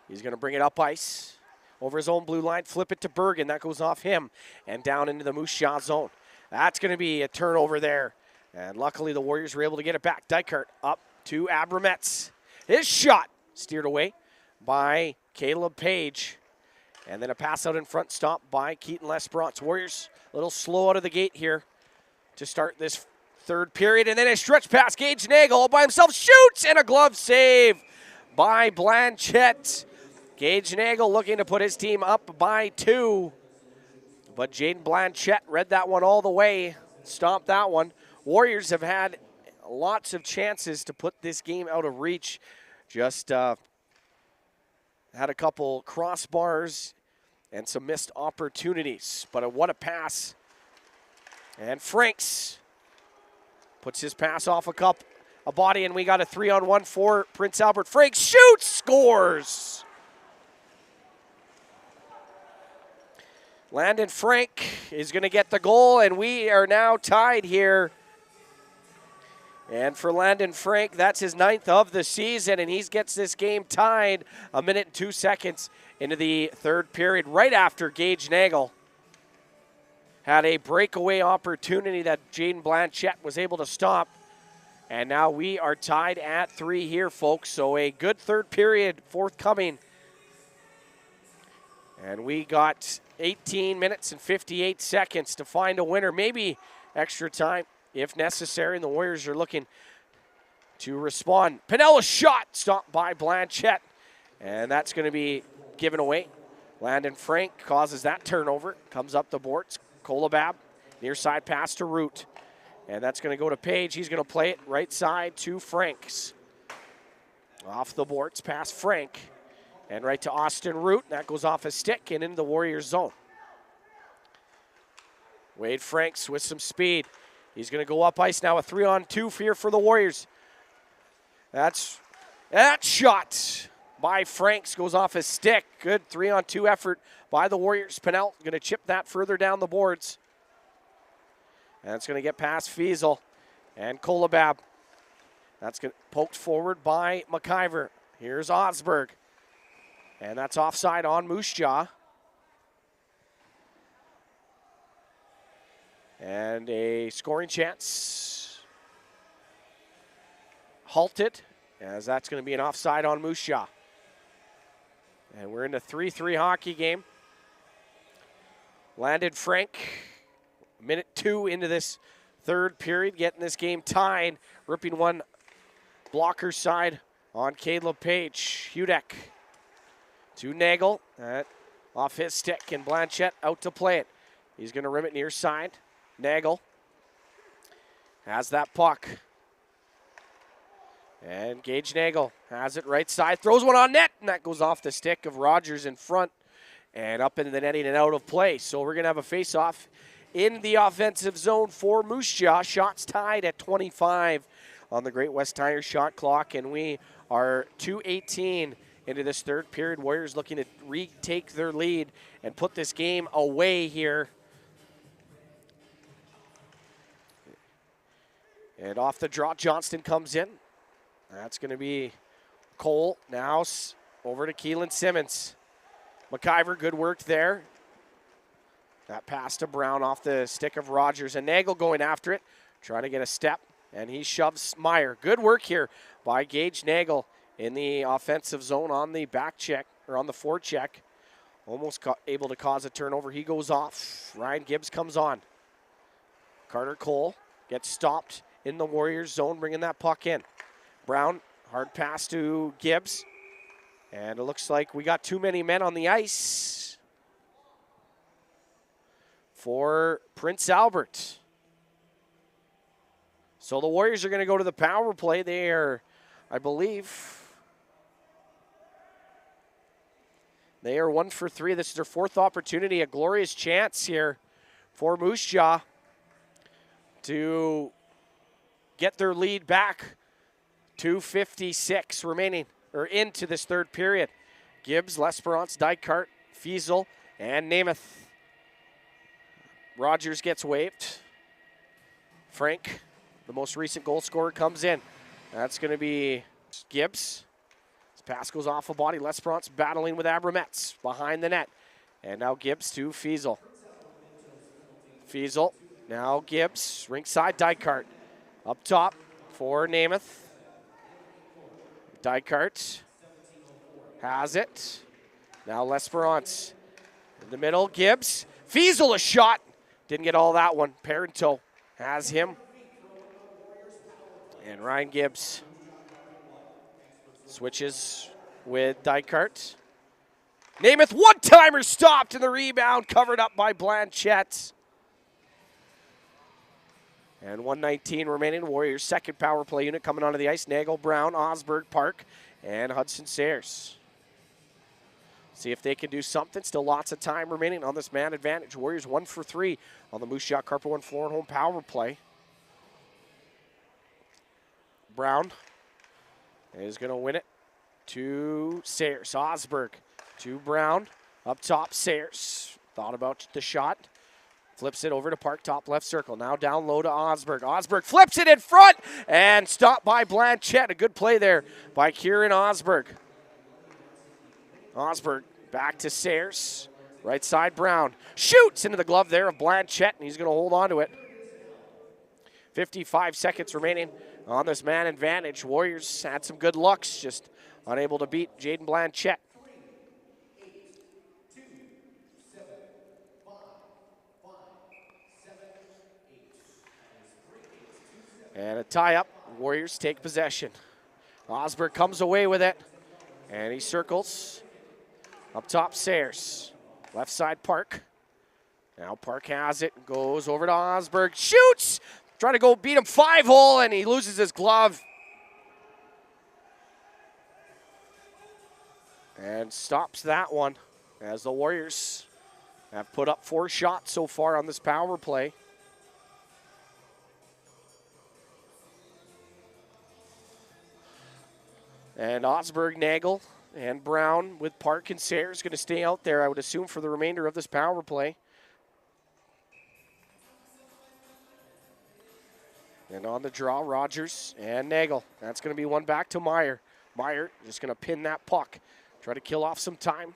He's going to bring it up ice over his own blue line, flip it to Bergen. That goes off him and down into the Moose Jaw zone. That's going to be a turnover there. And luckily the Warriors were able to get it back. Dykert up to Abrametz. His shot steered away by Caleb Page. And then a pass out in front, stopped by Keaton Lesperance. Warriors a little slow out of the gate here to start this third period. And then a stretch pass. Gage Nagel all by himself shoots, and a glove save by Blanchette. Gage Nagel looking to put his team up by 2. But Jaden Blanchette read that one all the way, stopped that one. Warriors have had lots of chances to put this game out of reach. Just had a couple crossbars and some missed opportunities. But what a pass. And Franks puts his pass off a body, and we got a 3-on-1 for Prince Albert. Franks shoots, scores! Landon Frank is going to get the goal, and we are now tied here. And for Landon Frank, that's his 9th of the season, and he gets this game tied 1 minute and 2 seconds into the third period, right after Gage Nagel had a breakaway opportunity that Jaden Blanchette was able to stop. And now we are tied at 3 here, folks. So a good third period forthcoming. And we got 18 minutes and 58 seconds to find a winner. Maybe extra time if necessary. And the Warriors are looking to respond. Pinella's shot stopped by Blanchette. And that's going to be given away. Landon Frank causes that turnover. Comes up the boards. Kolobab, near side pass to Root. And that's going to go to Page. He's going to play it right side to Franks. Off the boards, past Frank. And right to Austin Root. That goes off a stick and into the Warriors zone. Wade Franks with some speed. He's going to go up ice now. A 3-on-2 here for the Warriors. That shot by Franks goes off his stick. Good 3-on-2 effort by the Warriors. Pinnell going to chip that further down the boards. And it's going to get past Fiesel and Kolobab. That's poked forward by McIver. Here's Osberg. And that's offside on Moose Jaw. And a scoring chance. Halted, as that's going to be an offside on Moose Jaw. And we're in a 3-3 hockey game. Landon Frank, minute 2 into this third period, getting this game tied. Ripping one blocker side on Caleb Page. Hudek to Nagel. Off his stick, and Blanchette out to play it. He's going to rim it near side. Nagel has that puck. And Gage Nagel has it right side, throws one on net, and that goes off the stick of Rogers in front and up into the netting and out of play. So we're going to have a face-off in the offensive zone for Moose Jaw. Shots tied at 25 on the Great West Tire shot clock, and we are 2:18 into this third period. Warriors looking to retake their lead and put this game away here. And off the draw, Johnston comes in. That's going to be Cole. Now over to Keelan Simmons. McIver, good work there. That pass to Brown off the stick of Rogers. And Nagel going after it, trying to get a step. And he shoves Meyer. Good work here by Gage Nagel in the offensive zone on the back check, or on the forecheck. Almost able to cause a turnover. He goes off. Ryan Gibbs comes on. Carter Cole gets stopped in the Warriors zone, bringing that puck in. Brown, hard pass to Gibbs. And it looks like we got too many men on the ice for Prince Albert. So the Warriors are going to go to the power play. They are, I believe, they are 1 for 3. This is their 4th opportunity. A glorious chance here for Moose Jaw to get their lead back. 2:56 remaining, or into this third period. Gibbs, L'Esperance, Dykart, Fiesel, and Namath. Rogers gets waived. Frank, the most recent goal scorer, comes in. That's going to be Gibbs. His pass goes off a body. L'Esperance battling with Abramets behind the net. And now Gibbs to Fiesel. Fiesel, now Gibbs, rink side, Dykart. Up top for Namath. Dykart has it. Now L'Esperance in the middle. Gibbs. Fiesel, a shot. Didn't get all that one. Parenteau has him. And Ryan Gibbs switches with Dykart. Namath, one-timer stopped, and the rebound covered up by Blanchette. And 1:19 remaining. Warriors' second power play unit coming onto the ice. Nagel, Brown, Osberg, Park, and Hudson Sayers. See if they can do something. Still lots of time remaining on this man advantage. Warriors 1 for 3 on the Moose Jaw Carper One Floor and Home power play. Brown is going to win it to Sayers. Osberg to Brown. Up top, Sayers. Thought about the shot. Flips it over to Park, top left circle. Now down low to Osberg. Osberg flips it in front and stopped by Blanchette. A good play there by Kieran Osberg. Osberg back to Sayers. Right side, Brown. Shoots into the glove there of Blanchette, and he's going to hold on to it. 55 seconds remaining on this man advantage. Warriors had some good looks, just unable to beat Jaden Blanchette. And a tie-up. Warriors take possession. Osberg comes away with it, and he circles. Up top, Sayers. Left side, Park. Now Park has it, goes over to Osberg. Shoots! Trying to go beat him 5-hole, and he loses his glove. And stops that one, as the Warriors have put up 4 shots so far on this power play. And Osberg, Nagel, and Brown with Park and Sayers going to stay out there, I would assume, for the remainder of this power play. And on the draw, Rogers and Nagel. That's going to be one back to Meyer. Meyer just going to pin that puck, try to kill off some time.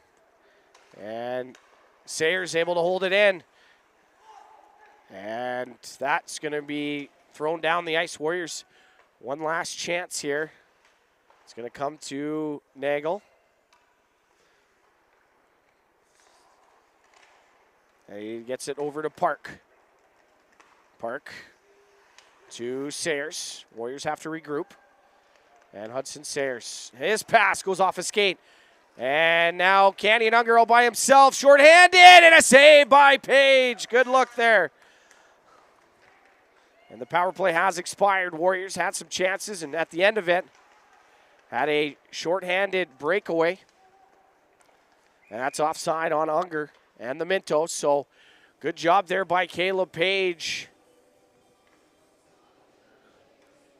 And Sayers able to hold it in. And that's going to be thrown down the ice. Warriors, one last chance here. It's going to come to Nagel. And he gets it over to Park. Park to Sayers. Warriors have to regroup. And Hudson Sayers. His pass goes off his skate. And now Canyon Unger all by himself. Short-handed and a save by Page. Good look there. And the power play has expired. Warriors had some chances, and at the end of it, had a short-handed breakaway. And that's offside on Unger and the Mintos. So good job there by Caleb Page.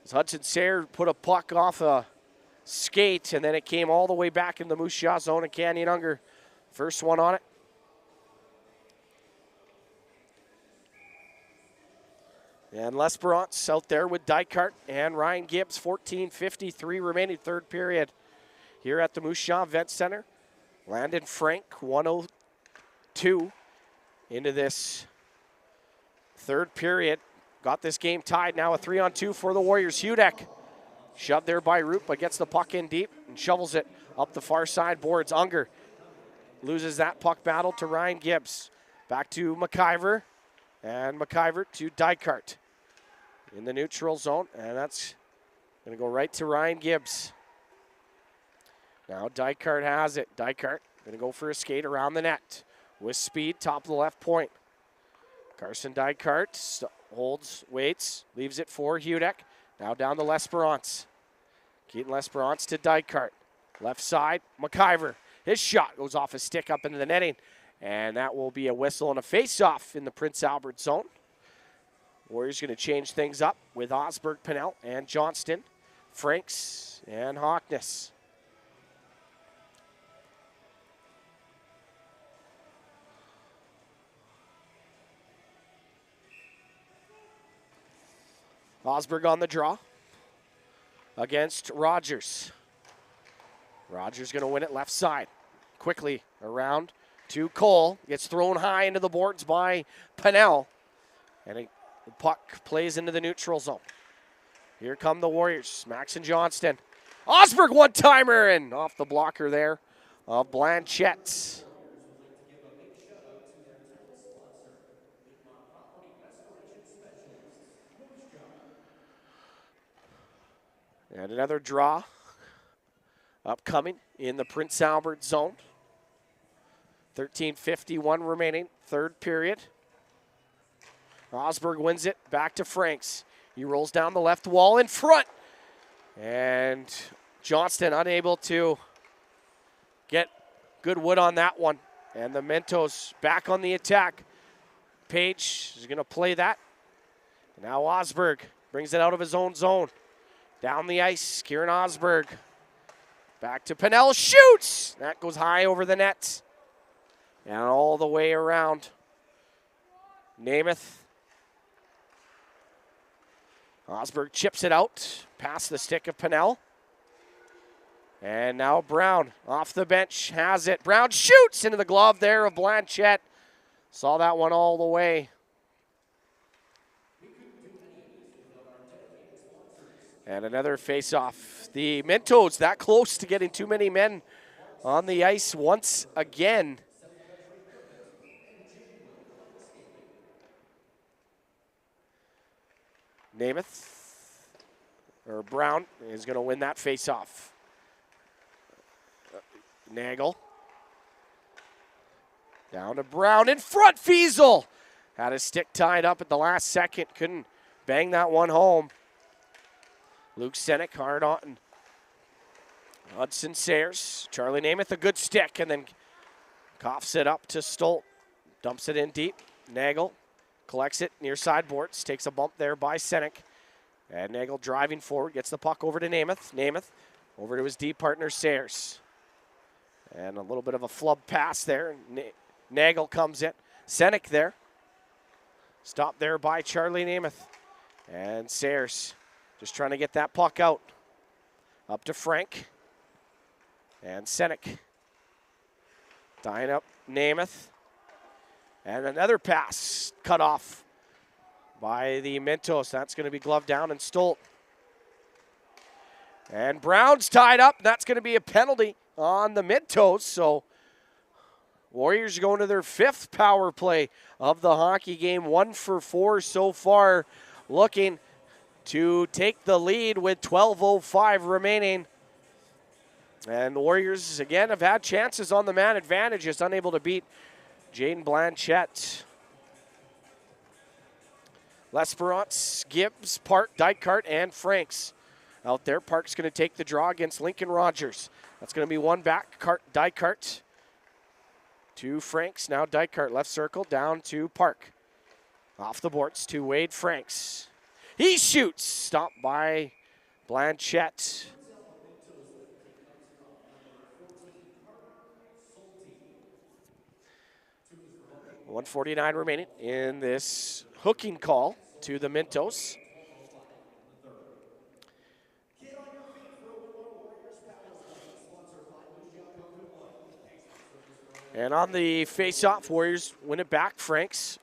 As Hudson Sayers put a puck off a skate, and then it came all the way back in the Moose Jaw zone, and Canyon Unger, first one on it. And L'Esperance out there with Dykart and Ryan Gibbs, 14:53 remaining third period here at the Moose Jaw Event Center. Landon Frank, 1:02 into this third period. Got this game tied now, a 3-on-2 for the Warriors. Hudek shoved there by Root, but gets the puck in deep and shovels it up the far side boards. Unger loses that puck battle to Ryan Gibbs. Back to McIver, and McIver to Dykart in the neutral zone, and that's going to go right to Ryan Gibbs. Now Dykart has it. Dykart going to go for a skate around the net with speed, top of the left point. Carson Dykart holds, waits, leaves it for Hudek. Now down to L'Esperance. Keaton L'Esperance to Dykart. Left side, McIver. His shot goes off his stick up into the netting. And that will be a whistle and a face-off in the Prince Albert zone. Warriors going to change things up with Osberg, Pennell, and Johnston, Franks, and Hockness. Osberg on the draw against Rogers. Rogers going to win it left side. Quickly around to Cole. Gets thrown high into the boards by Pennell. And the puck plays into the neutral zone. Here come the Warriors. Max and Johnston. Osberg one-timer and off the blocker there of Blanchette. And another draw upcoming in the Prince Albert zone. 13:51 remaining, third period. Osberg wins it, back to Franks. He rolls down the left wall in front. And Johnston unable to get good wood on that one. And the Mintos back on the attack. Page is going to play that. Now Osberg brings it out of his own zone. Down the ice, Kieran Osberg. Back to Pennell, shoots! That goes high over the net. And all the way around. Namath. Osberg chips it out, past the stick of Pennell. And now Brown off the bench has it. Brown shoots into the glove there of Blanchette. Saw that one all the way. And another face-off. The Mintos that close to getting too many men on the ice once again. Namath, or Brown, is going to win that face-off. Nagel. Down to Brown in front. Fiesel had his stick tied up at the last second. Couldn't bang that one home. Luke Senek hard on. Hudson Sayers. Charlie Namath a good stick and then coughs it up to Stolt. Dumps it in deep. Nagel collects it near sideboards. Takes a bump there by Senek. And Nagel driving forward. Gets the puck over to Namath. Namath over to his D partner Sayers. And a little bit of a flub pass there. Nagel comes in. Senek there. Stopped there by Charlie Namath. And Sayers just trying to get that puck out. Up to Frank. And Senek. Tying up Namath. And another pass cut off by the Mintos. That's going to be gloved down and Stolt. And Brown's tied up. That's going to be a penalty on the Mintos. So Warriors going to their 5th power play of the hockey game. 1 for 4 so far, looking to take the lead with 12:05 remaining. And the Warriors, again, have had chances on the man advantage, just unable to beat Jaden Blanchette. L'Esperance, Gibbs, Park, Dykart, and Franks out there. Park's going to take the draw against Lincoln Rogers. That's going to be one back. Dykart to Franks. Now Dykart, left circle, down to Park. Off the boards to Wade Franks. He shoots. Stopped by Blanchette. .149 remaining in this hooking call to the Mintos. And on the face-off, Warriors win it back. Franks,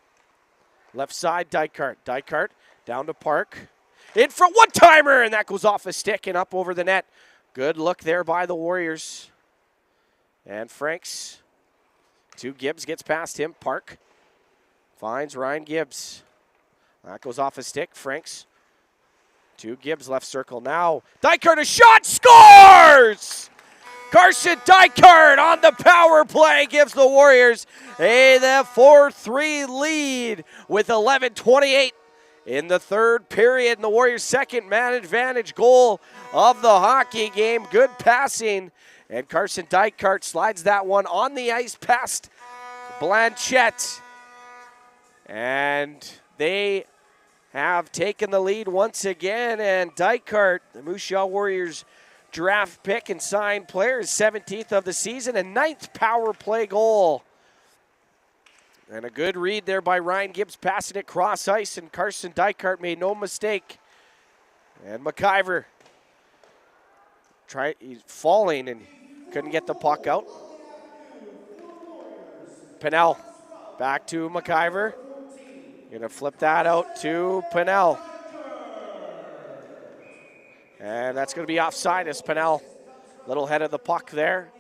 left side, Dykart. Dykart down to Park. In front, one-timer, and that goes off a stick and up over the net. Good look there by the Warriors. And Franks to Gibbs, gets past him. Park finds Ryan Gibbs. That goes off a stick. Franks to Gibbs, left circle now. Dykart, a shot, scores! Carson Dykart on the power play gives the Warriors a 4-3 lead with 11:28 in the third period. And the Warriors' second man advantage goal of the hockey game. Good passing. And Carson Dykart slides that one on the ice past Blanchette. And they have taken the lead once again. And Dykart, the Moose Jaw Warriors draft pick and signed player, is 17th of the season and 9th power play goal. And a good read there by Ryan Gibbs, passing it cross ice, and Carson Dykart made no mistake. And McIver he's falling and couldn't get the puck out. Pennell back to McIver. Gonna flip that out to Pennell. And that's gonna be offside as Pennell, little head of the puck there.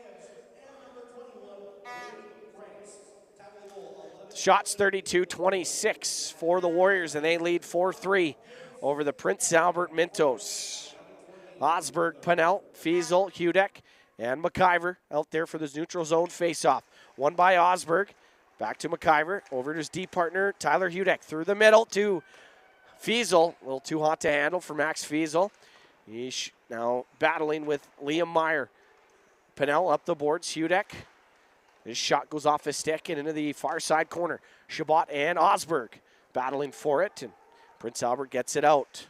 Shots 32-26 for the Warriors, and they lead 4-3 over the Prince Albert Mintos. Osberg, Pennell, Fiesel, Hudek, and McIver out there for this neutral zone faceoff. One by Osberg, back to McIver, over to his D partner, Tyler Hudek, through the middle to Fiesel. A little too hot to handle for Max Fiesel. He's now battling with Liam Meyer. Pennell up the boards, Hudek. His shot goes off his stick and into the far side corner. Chabot and Osberg battling for it, and Prince Albert gets it out.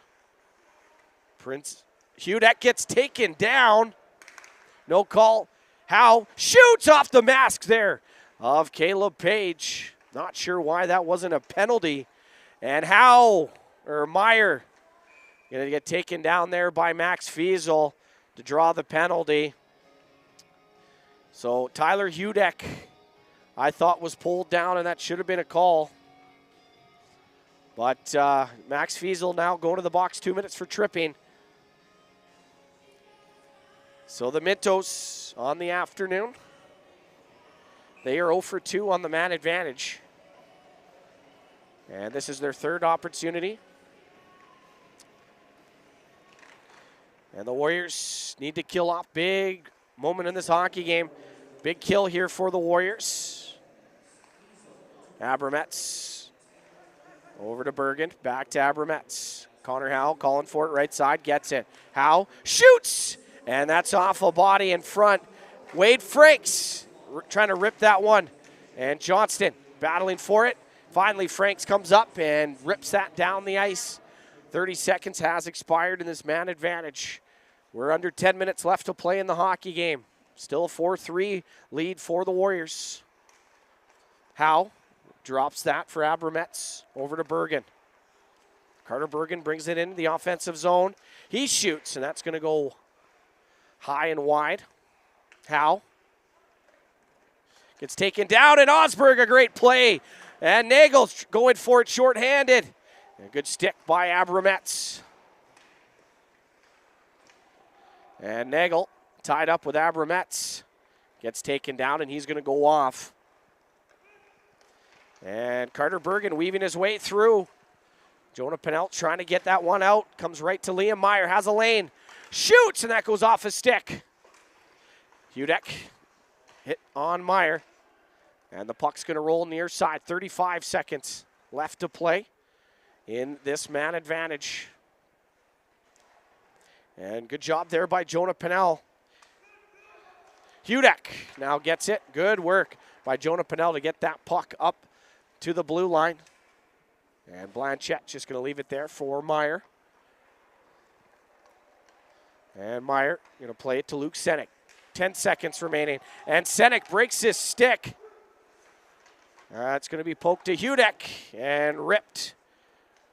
Hudek gets taken down. No call. Howe shoots off the mask there of Caleb Page. Not sure why that wasn't a penalty. And Meyer going to get taken down there by Max Fiesel to draw the penalty. So Tyler Hudek, I thought, was pulled down, and that should have been a call. But Max Fiesel now going to the box, 2 minutes for tripping. So the Mintos on the afternoon, they are 0 for 2 on the man advantage. And this is their third opportunity. And the Warriors need to kill off. Big moment in this hockey game. Big kill here for the Warriors. Abrametz over to Bergen, back to Abrametz. Connor Howe calling for it, right side, gets it. Howe shoots, and that's off a body in front. Wade Franks trying to rip that one. And Johnston battling for it. Finally, Franks comes up and rips that down the ice. 30 seconds has expired in this man advantage. We're under 10 minutes left to play in the hockey game. Still a 4-3 lead for the Warriors. Howe drops that for Abrametz over to Bergen. Carter Bergen brings it into the offensive zone. He shoots, and that's going to go high and wide. Howe gets taken down, and Osberg, a great play. And Nagel's going for it shorthanded. A good stick by Abrametz. And Nagel tied up with Abrametz. Gets taken down, and he's going to go off. And Carter Bergen weaving his way through. Jonah Pennell trying to get that one out. Comes right to Liam Meyer. Has a lane. Shoots, and that goes off his stick. Hudek hit on Meyer. And the puck's going to roll near side. 35 seconds left to play in this man advantage. And good job there by Jonah Pennell. Hudek now gets it. Good work by Jonah Pennell to get that puck up to the blue line. And Blanchette just going to leave it there for Meyer. And Meyer going to play it to Luke Senek. 10 seconds remaining. And Senek breaks his stick. It's going to be poked to Hudek and ripped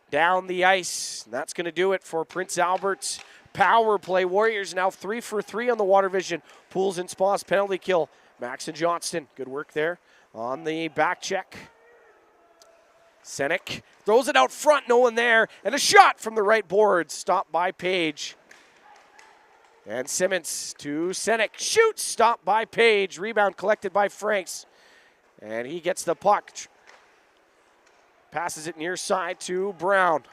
down the ice. And that's going to do it for Prince Albert's power play. Warriors now 3 for 3 on the Water Vision. Pools and Spas penalty kill. Max and Johnston, good work there on the back check. Senek throws it out front, no one there, and a shot from the right board, stopped by Page. And Simmons to Senek, shoots, stopped by Page, rebound collected by Franks. And he gets the puck, passes it near side to Brown.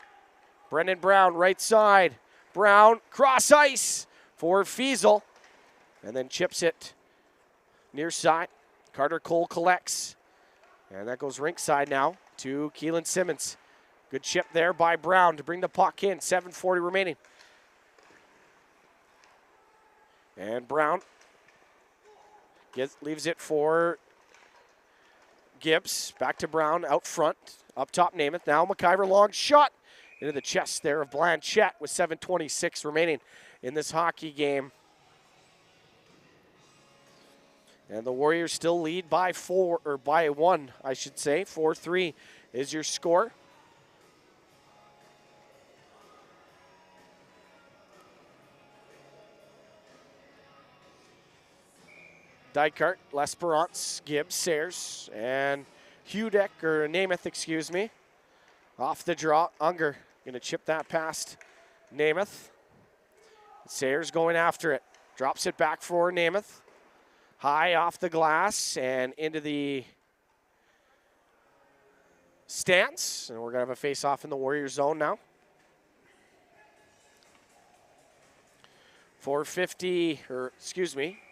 Brendan Brown, right side. Brown, cross ice for Fiesel, and then chips it near side. Carter Cole collects, and that goes rink side now to Keelan Simmons. Good chip there by Brown to bring the puck in. 7:40 remaining. And Brown leaves it for Gibbs. Back to Brown out front. Up top Namath. Now McIver long shot into the chest there of Blanchette with 7:26 remaining in this hockey game. And the Warriors still lead by 1, I should say. 4-3 is your score. Dykart, L'Esperance, Gibbs, Sayers, and Namath, excuse me. Off the draw, Unger gonna chip that past Namath. Sayers going after it. Drops it back for Namath. High off the glass and into the stance. And we're gonna have a face-off in the Warriors zone now. 4:50,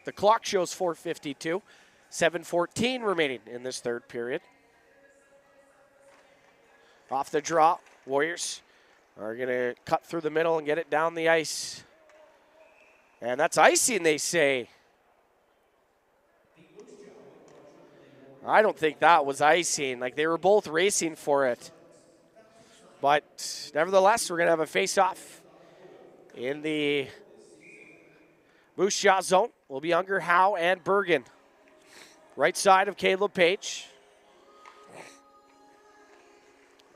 the clock shows 4:52. 7:14 remaining in this third period. Off the draw, Warriors are going to cut through the middle and get it down the ice. And that's icing, they say. I don't think that was icing. Like, they were both racing for it. But nevertheless, we're going to have a face-off in the Moose Jaw zone. Will be Unger, Howe, and Bergen. Right side of Caleb Page.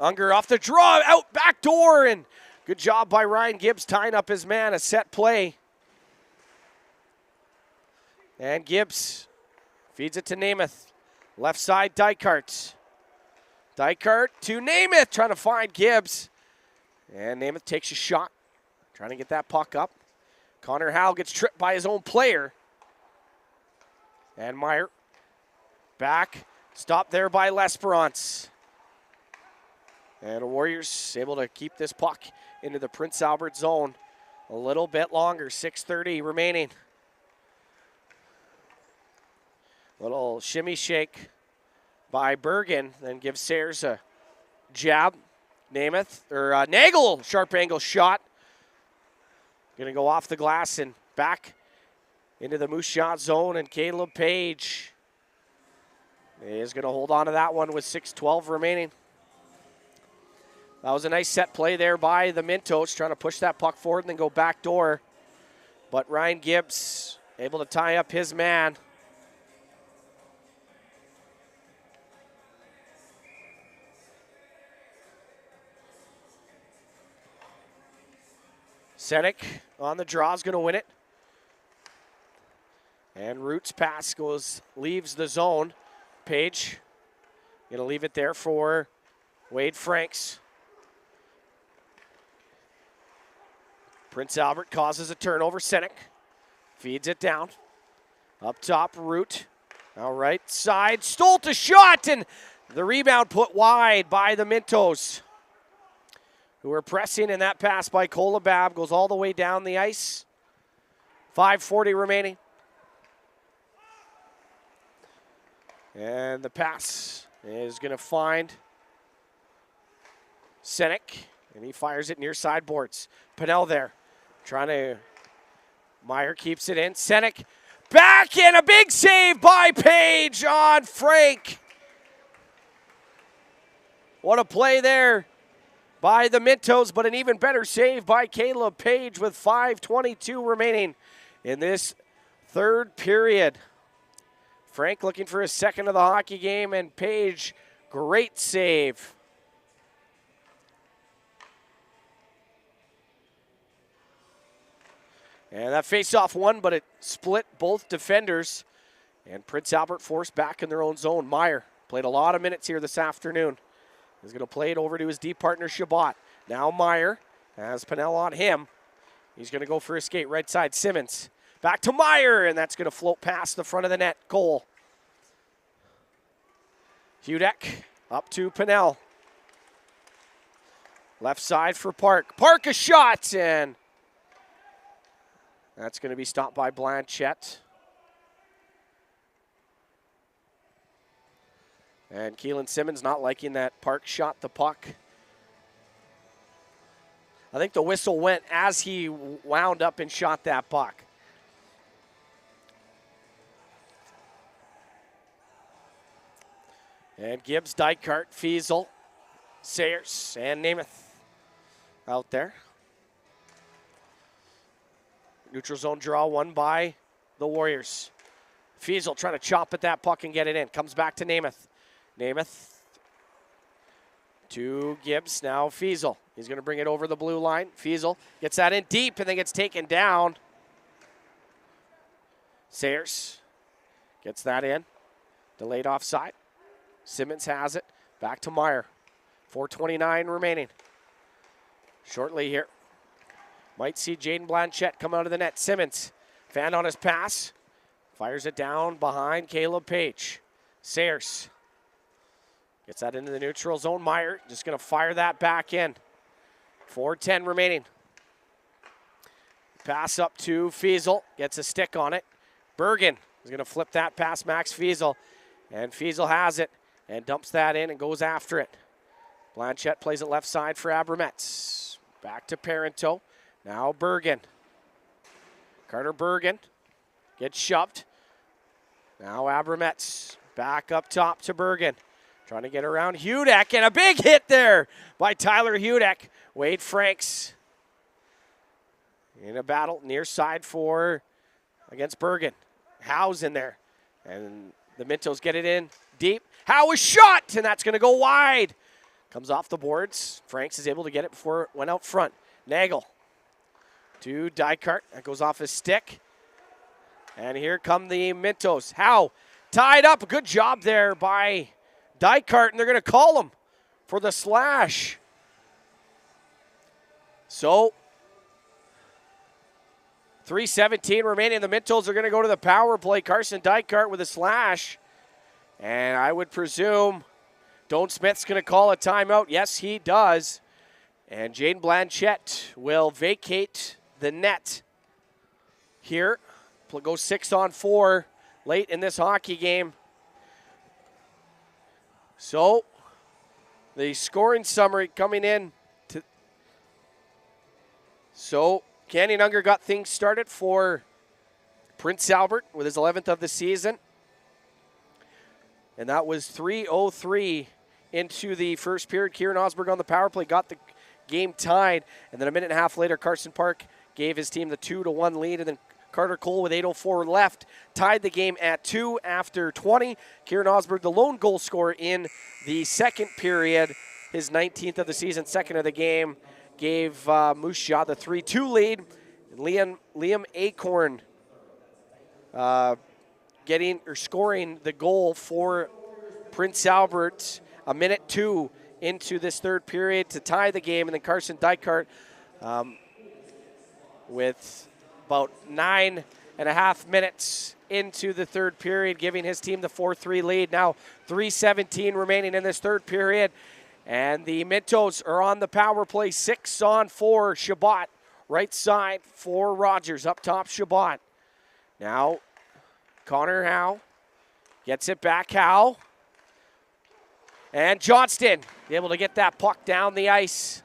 Unger off the draw, out back door, and good job by Ryan Gibbs tying up his man, a set play. And Gibbs feeds it to Namath. Left side, Dykart. Dykart to Namath, trying to find Gibbs. And Namath takes a shot, trying to get that puck up. Connor Howe gets tripped by his own player. And Meyer back, stopped there by L'Esperance. And the Warriors able to keep this puck into the Prince Albert zone a little bit longer. 6:30 remaining. Little shimmy shake by Bergen, then gives Sayers a jab. Nagel, sharp angle shot. Gonna go off the glass and back into the Moose Jaw zone, and Caleb Page is gonna hold on to that one with 6:12 remaining. That was a nice set play there by the Mintos, trying to push that puck forward and then go back door. But Ryan Gibbs able to tie up his man. Senek on the draw is going to win it. And Root's pass leaves the zone. Page going to leave it there for Wade Franks. Prince Albert causes a turnover. Senek feeds it down. Up top, Root. Now right side, Stolt a shot, and The rebound put wide by the Mintos, who are pressing, and that pass by Kolobab goes all the way down the ice. 5:40 remaining. And the pass is going to find Senek, and he fires it near side boards. Pannell there, trying to, Meyer keeps it in. Senek back in, a big save by Page on Frank. What a play there by the Mintos, but an even better save by Caleb Page with 5:22 remaining in this third period. Frank looking for his second of the hockey game, and Page, great save. And that face-off won, but it split both defenders, and Prince Albert forced back in their own zone. Meyer played a lot of minutes here this afternoon. He's going to play it over to his deep partner, Chabot. Now Meyer has Pannell on him. He's going to go for a skate right side. Simmons back to Meyer, and that's going to float past the front of the net. Goal. Hudek up to Pannell. Left side for Park. Park a shot, and that's going to be stopped by Blanchette. And Keelan Simmons not liking that Park shot the puck. I think the whistle went as he wound up and shot that puck. And Gibbs, Dykart, Fiesel, Sayers, and Namath out there. Neutral zone draw won by the Warriors. Fiesel trying to chop at that puck and get it in. Comes back to Namath. Namath to Gibbs. Now Fiesel. He's going to bring it over the blue line. Fiesel gets that in deep and then gets taken down. Sayers gets that in. Delayed offside. Simmons has it. Back to Meyer. 4:29 remaining. Shortly here. Might see Jaden Blanchette come out of the net. Simmons, fan on his pass. Fires it down behind Caleb Page. Sayers gets that into the neutral zone. Meyer just going to fire that back in. 4:10 remaining. Pass up to Fiesel. Gets a stick on it. Bergen is going to flip that past Max Fiesel. And Fiesel has it and dumps that in and goes after it. Blanchette plays it left side for Abrametz. Back to Parenteau. Now Bergen. Carter Bergen gets shoved. Now Abrametz back up top to Bergen. Trying to get around Hudek, and a big hit there by Tyler Hudek. Wade Franks in a battle near side for against Bergen. Howe's in there, and the Mintos get it in deep. Howe is shot, and that's going to go wide. Comes off the boards. Franks is able to get it before it went out front. Nagel to Dykart. That goes off his stick. And here come the Mintos. Howe tied up. A good job there by Dykart, and they're going to call him for the slash. So, 3:17 remaining. The Mintos are going to go to the power play. Carson Dykart with a slash. And I would presume Doan Smith's going to call a timeout. Yes, he does. And Jaden Blanchette will vacate the net here. Go 6-on-4 late in this hockey game. So, the scoring summary coming in. So, Canyon Unger got things started for Prince Albert with his 11th of the season. And that was 3:03 into the first period. Kieran Osberg on the power play got the game tied. And then a minute and a half later, Carson Park gave his team the 2-1 lead. And then Carter Cole with 8:04 left tied the game at 2 after 20. Kieran Osberg, the lone goal scorer in the second period, his 19th of the season, second of the game, gave Moose Jaw the 3-2 lead. And Liam Acorn scoring the goal for Prince Albert a minute 2 into this third period to tie the game. And then Carson Dykart with about 9 and a half minutes into the third period, giving his team the 4-3 lead. Now 3:17 remaining in this third period. And the Mintos are on the power play, 6-on-4. Chabot, right side for Rogers. Up top, Chabot. Now, Connor Howe gets it back, Howe. And Johnston able to get that puck down the ice.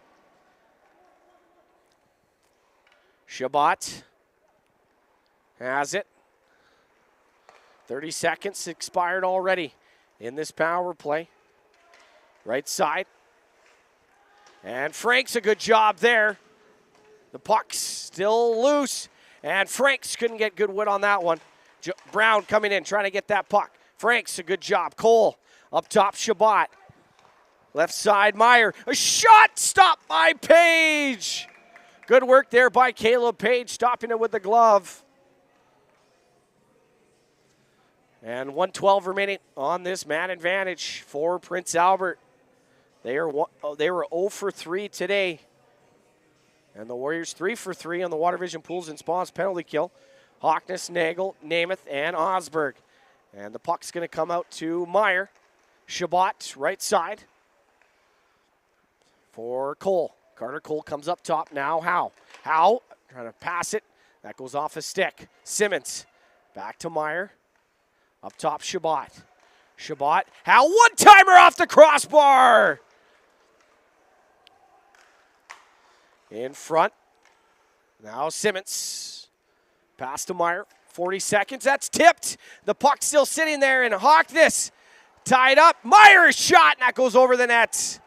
Chabot has it. 30 seconds expired already in this power play. Right side. And Franks, a good job there. The puck's still loose. And Franks couldn't get good wood on that one. Brown coming in, trying to get that puck. Franks, a good job. Cole up top, Chabot. Left side, Meyer. A shot stopped by Page. Good work there by Caleb Page, stopping it with the glove. And 1:12 remaining on this man advantage for Prince Albert. They were 0 for 3 today. And the Warriors 3 for 3 on the Water Vision Pools and Spas penalty kill. Hockness, Nagel, Namath, and Osberg. And the puck's going to come out to Meyer. Chabot, right side for Cole. Carter Cole comes up top now. Howe trying to pass it. That goes off his stick. Simmons back to Meyer. Up top, Chabot. Howe, one-timer off the crossbar. In front. Now Simmons. Pass to Meyer. 40 seconds. That's tipped. The puck's still sitting there, and Hockness tied up. Meyer's shot, and that goes over the net.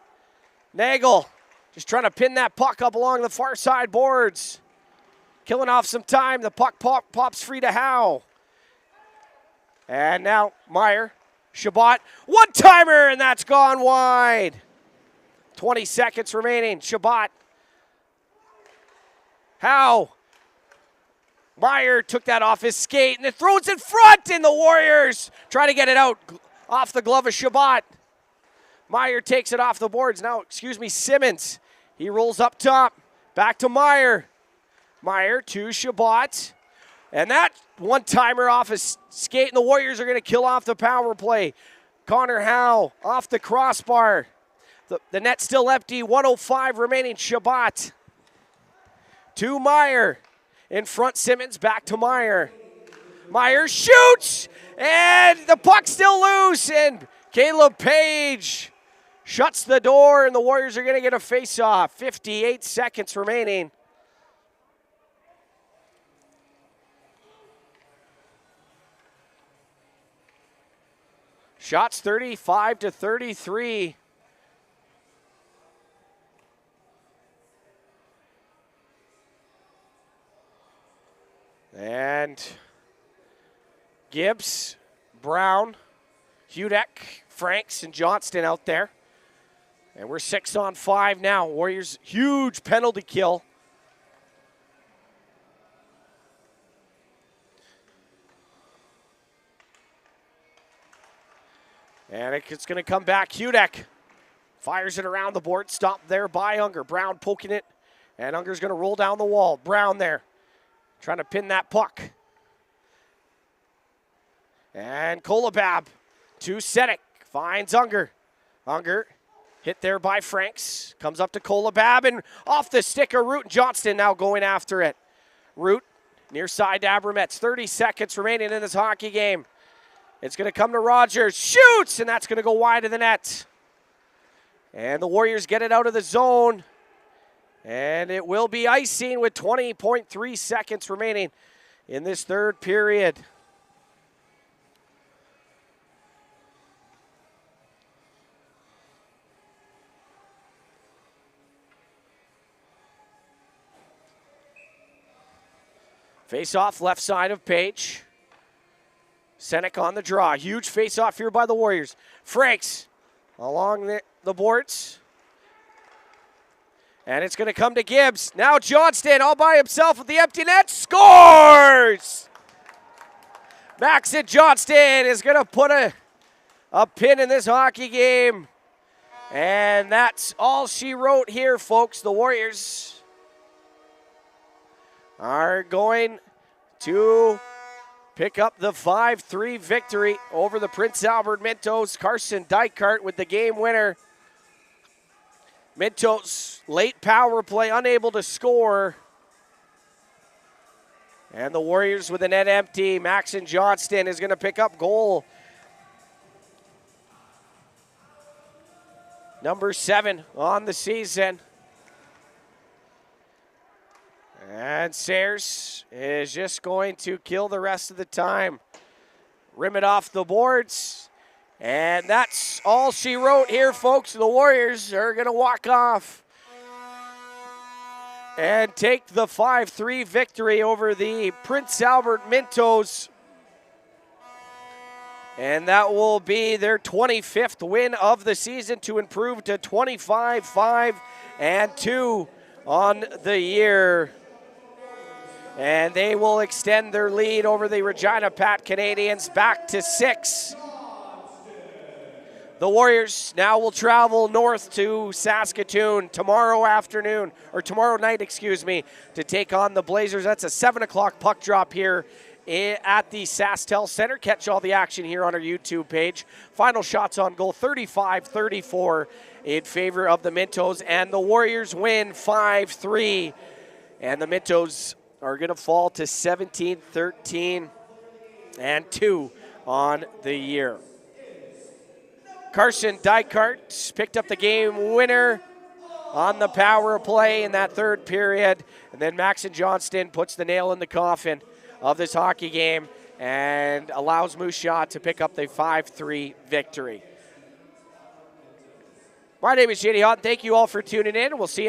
Nagel just trying to pin that puck up along the far side boards. Killing off some time. The puck pops free to Howe. And now Meyer. Chabot. One-timer, and that's gone wide. 20 seconds remaining. Chabot. Howe. Meyer took that off his skate, and it throws in front, and the Warriors try to get it out off the glove of Chabot. Meyer takes it off the boards. Now, Simmons. He rolls up top. Back to Meyer. Meyer to Chabot. And that one-timer off his skate, and the Warriors are going to kill off the power play. Connor Howe off the crossbar. The net's still empty. 1:05 remaining. Chabot to Meyer. In front, Simmons, back to Meyer. Meyer shoots, and the puck's still loose, and Caleb Page shuts the door, and the Warriors are going to get a face-off. 58 seconds remaining. Shots 35-33. And Gibbs, Brown, Hudek, Franks, and Johnston out there. And we're 6-on-5 now. Warriors, huge penalty kill. And it's going to come back. Hudek fires it around the board. Stopped there by Unger. Brown poking it. And Unger's going to roll down the wall. Brown there. Trying to pin that puck. And Kolobab to Sedek. Finds Unger. Unger hit there by Franks. Comes up to Kolobab and off the stick of Root and Johnston now going after it. Root near side to Abramets. 30 seconds remaining in this hockey game. It's going to come to Rogers. Shoots! And that's going to go wide of the net. And the Warriors get it out of the zone. And it will be icing with 20.3 seconds remaining in this third period. Face-off left side of Page. Senek on the draw. Huge face-off here by the Warriors. Franks along the boards. And it's going to come to Gibbs. Now Johnston all by himself with the empty net. Scores! Maxon Johnston is going to put a pin in this hockey game. And that's all she wrote here, folks. The Warriors are going to pick up the 5-3 victory over the Prince Albert Mintos. Carson Dykart with the game winner. Mintos late power play, unable to score. And the Warriors with the net empty. Maxon Johnston is going to pick up goal number 7 on the season. And Sayers is just going to kill the rest of the time. Rim it off the boards. And that's all she wrote here, folks. The Warriors are going to walk off and take the 5-3 victory over the Prince Albert Mintos. And that will be their 25th win of the season to improve to 25-5-2 on the year. And they will extend their lead over the Regina Pat Canadians back to 6. The Warriors now will travel north to Saskatoon tomorrow night, to take on the Blazers. That's a 7 o'clock puck drop here at the SaskTel Center. Catch all the action here on our YouTube page. Final shots on goal, 35-34 in favor of the Mintos, and the Warriors win 5-3. And the Mintos are going to fall to 17-13-2 on the year. Carson Dykart picked up the game winner on the power play in that third period. And then Maxon Johnston puts the nail in the coffin of this hockey game and allows Moose Jaw to pick up the 5-3 victory. My name is JD Houghton. Thank you all for tuning in. We'll see you